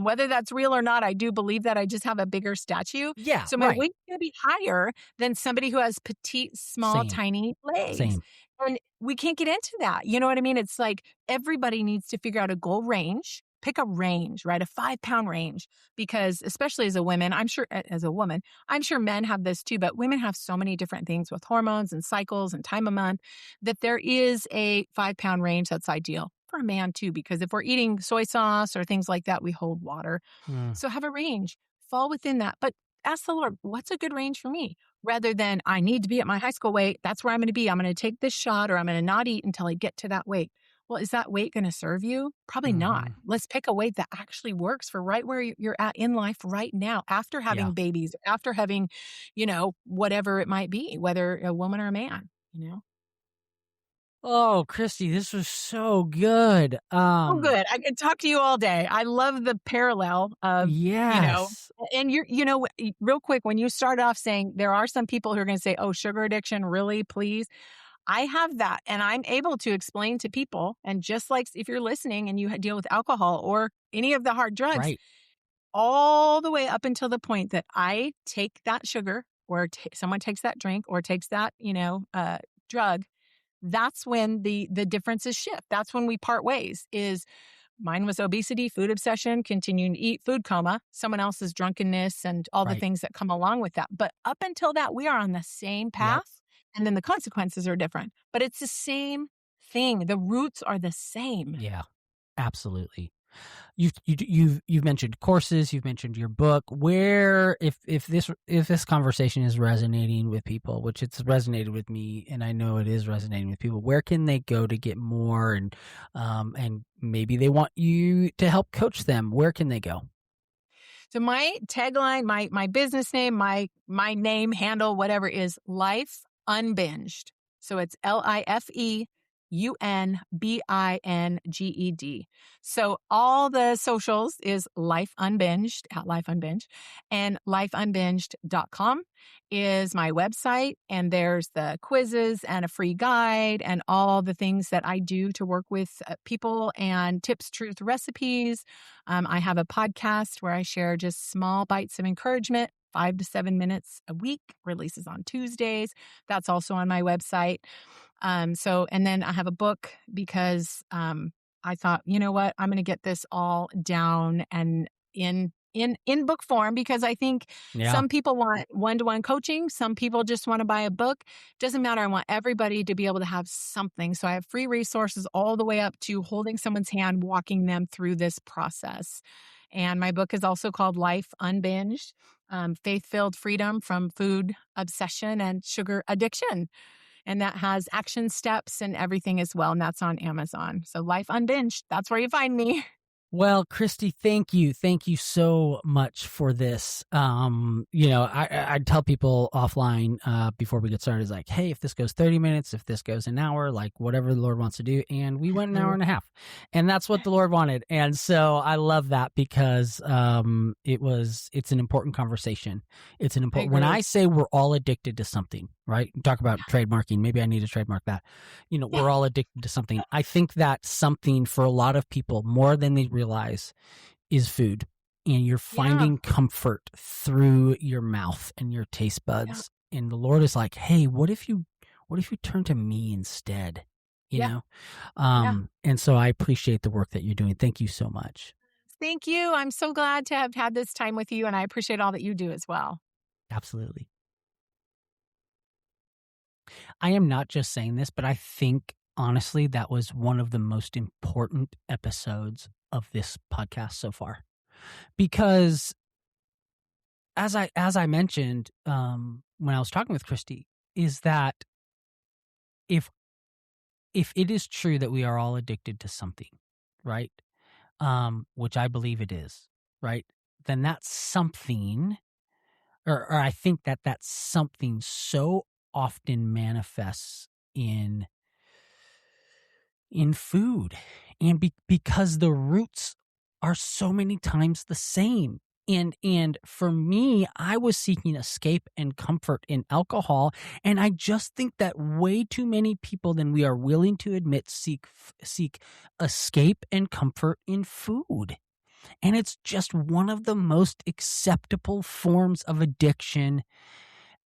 Whether that's real or not, I do believe that I just have a bigger statue. Yeah. So my Right. weight's going to be higher than somebody who has petite, small, Same. tiny legs. Same. And we can't get into that. You know what I mean? It's like everybody needs to figure out a goal range. Pick a range, right? A 5-pound range, because especially as a woman, I'm sure as a woman, I'm sure men have this too, but women have so many different things with hormones and cycles and time of month that there is a 5-pound range that's ideal for a man too, because if we're eating soy sauce or things like that, we hold water. Mm. So have a range, fall within that, but ask the Lord, what's a good range for me? Rather than I need to be at my high school weight. That's where I'm going to be. I'm going to take this shot or I'm going to not eat until I get to that weight. Well, is that weight going to serve you? Probably not. Mhm. Let's pick a weight that actually works for right where you're at in life right now, after Yeah. having babies, after having, whatever it might be, whether a woman or a man. Oh, Kristy, this was so good. Oh, good. I could talk to you all day. I love the parallel of, Yes. and real quick, when you start off saying there are some people who are going to say, oh, sugar addiction, really, please. I have that and I'm able to explain to people. And just like if you're listening and you deal with alcohol or any of the hard drugs, Right. all the way up until the point that I take that sugar or someone takes that drink or takes that, drug, that's when the differences shift. That's when we part ways. Is mine was obesity, food obsession, continuing to eat, food coma, someone else's drunkenness and all the Right. things that come along with that. But up until that, we are on the same path. Yep. And then the consequences are different, but it's the same thing. The roots are the same. Yeah. Absolutely. You've mentioned courses, you've mentioned your book. Where if this conversation is resonating with people, which it's resonated with me, and I know it is resonating with people, where can they go to get more? And maybe they want you to help coach them. Where can they go? So my tagline, my business name, my name, handle, whatever, is Life Unbinged. So it's LifeUnbinged. So all the socials is Life Unbinged, at Life Unbinged, and lifeunbinged.com is my website. And there's the quizzes and a free guide and all the things that I do to work with people and tips, truth, recipes. I have a podcast where I share just small bites of encouragement, 5 to 7 minutes a week, releases on Tuesdays. That's also on my website. And then I have a book because I thought, you know what, I'm going to get this all down and in book form, because I think some people want one-to-one coaching. Some people just want to buy a book. Doesn't matter. I want everybody to be able to have something. So I have free resources all the way up to holding someone's hand, walking them through this process. And my book is also called Life Unbinged, Faith-Filled Freedom from Food Obsession and Sugar Addiction. And that has action steps and everything as well. And that's on Amazon. So Life Unbinged, that's where you find me. Well, Kristy, thank you. Thank you so much for this. I tell people offline before we get started, is like, hey, if this goes 30 minutes, if this goes an hour, like whatever the Lord wants to do. And we went an hour and a half, and that's what the Lord wanted. And so I love that because it's an important conversation. It's an important, when I say we're all addicted to something, right? Talk about trademarking. Maybe I need to trademark that. We're all addicted to something. I think that something for a lot of people, more than they realize, is food. And you're finding comfort through your mouth and your taste buds. And the Lord is like, hey, what if you turn to me instead? You know? And so I appreciate the work that you're doing. Thank you so much. Thank you. I'm so glad to have had this time with you, and I appreciate all that you do as well. Absolutely. I am not just saying this, but I think, honestly, that was one of the most important episodes of this podcast so far. Because as I mentioned when I was talking with Kristy, is that if it is true that we are all addicted to something, right, which I believe it is, right, then that's something, or I think that something so often manifests in food, and because the roots are so many times the same. And for me, I was seeking escape and comfort in alcohol, and I just think that way too many people than we are willing to admit seek escape and comfort in food. And it's just one of the most acceptable forms of addiction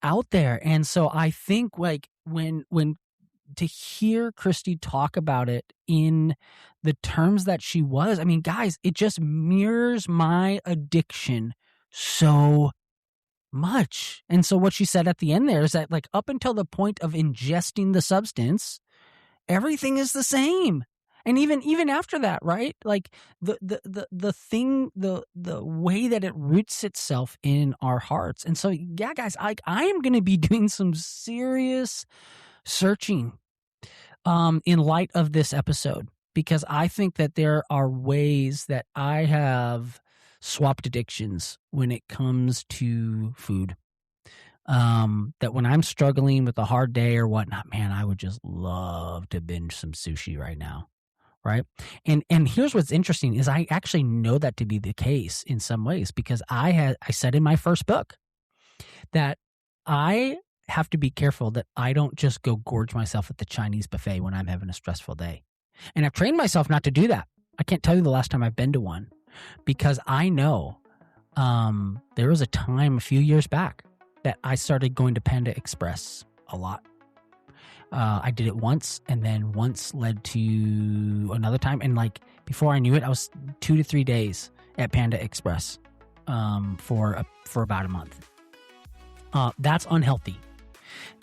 out there. And so I think, like, when to hear Kristy talk about it in the terms that she was, I mean, guys, it just mirrors my addiction so much. And so what she said at the end there is that, like, up until the point of ingesting the substance, everything is the same. And even after that, right? Like the way that it roots itself in our hearts. And so, yeah, guys, I am going to be doing some serious searching in light of this episode, because I think that there are ways that I have swapped addictions when it comes to food. That when I'm struggling with a hard day or whatnot, man, I would just love to binge some sushi right now. Right. And here's what's interesting is I actually know that to be the case in some ways, because I said in my first book that I have to be careful that I don't just go gorge myself at the Chinese buffet when I'm having a stressful day. And I've trained myself not to do that. I can't tell you the last time I've been to one, because I know there was a time a few years back that I started going to Panda Express a lot. I did it once, and then once led to another time. And like before I knew it, I was 2 to 3 days at Panda Express for about a month. That's unhealthy.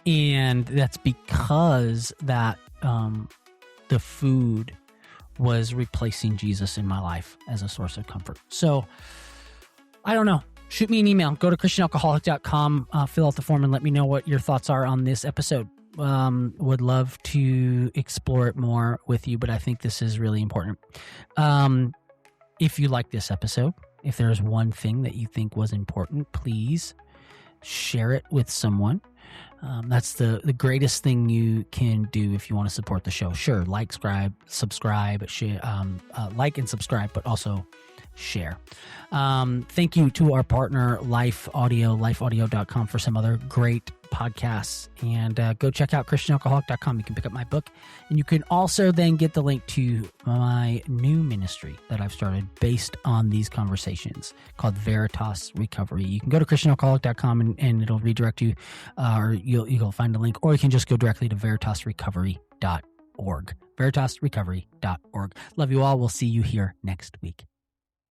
And that's because that the food was replacing Jesus in my life as a source of comfort. So I don't know. Shoot me an email. Go to christianalcoholic.com, fill out the form, and let me know what your thoughts are on this episode. Would love to explore it more with you, but I think this is really important. If you like this episode, if there's one thing that you think was important, please share it with someone. That's the greatest thing you can do if you want to support the show. Sure, subscribe, share, like and subscribe, but also share. Thank you to our partner, Life Audio, lifeaudio.com, for some other great podcasts. And go check out christianalcoholic.com. You can pick up my book. And you can also then get the link to my new ministry that I've started based on these conversations called Veritas Recovery. You can go to christianalcoholic.com and it'll redirect you, or you'll find a link, or you can just go directly to veritasrecovery.org. veritasrecovery.org. Love you all. We'll see you here next week.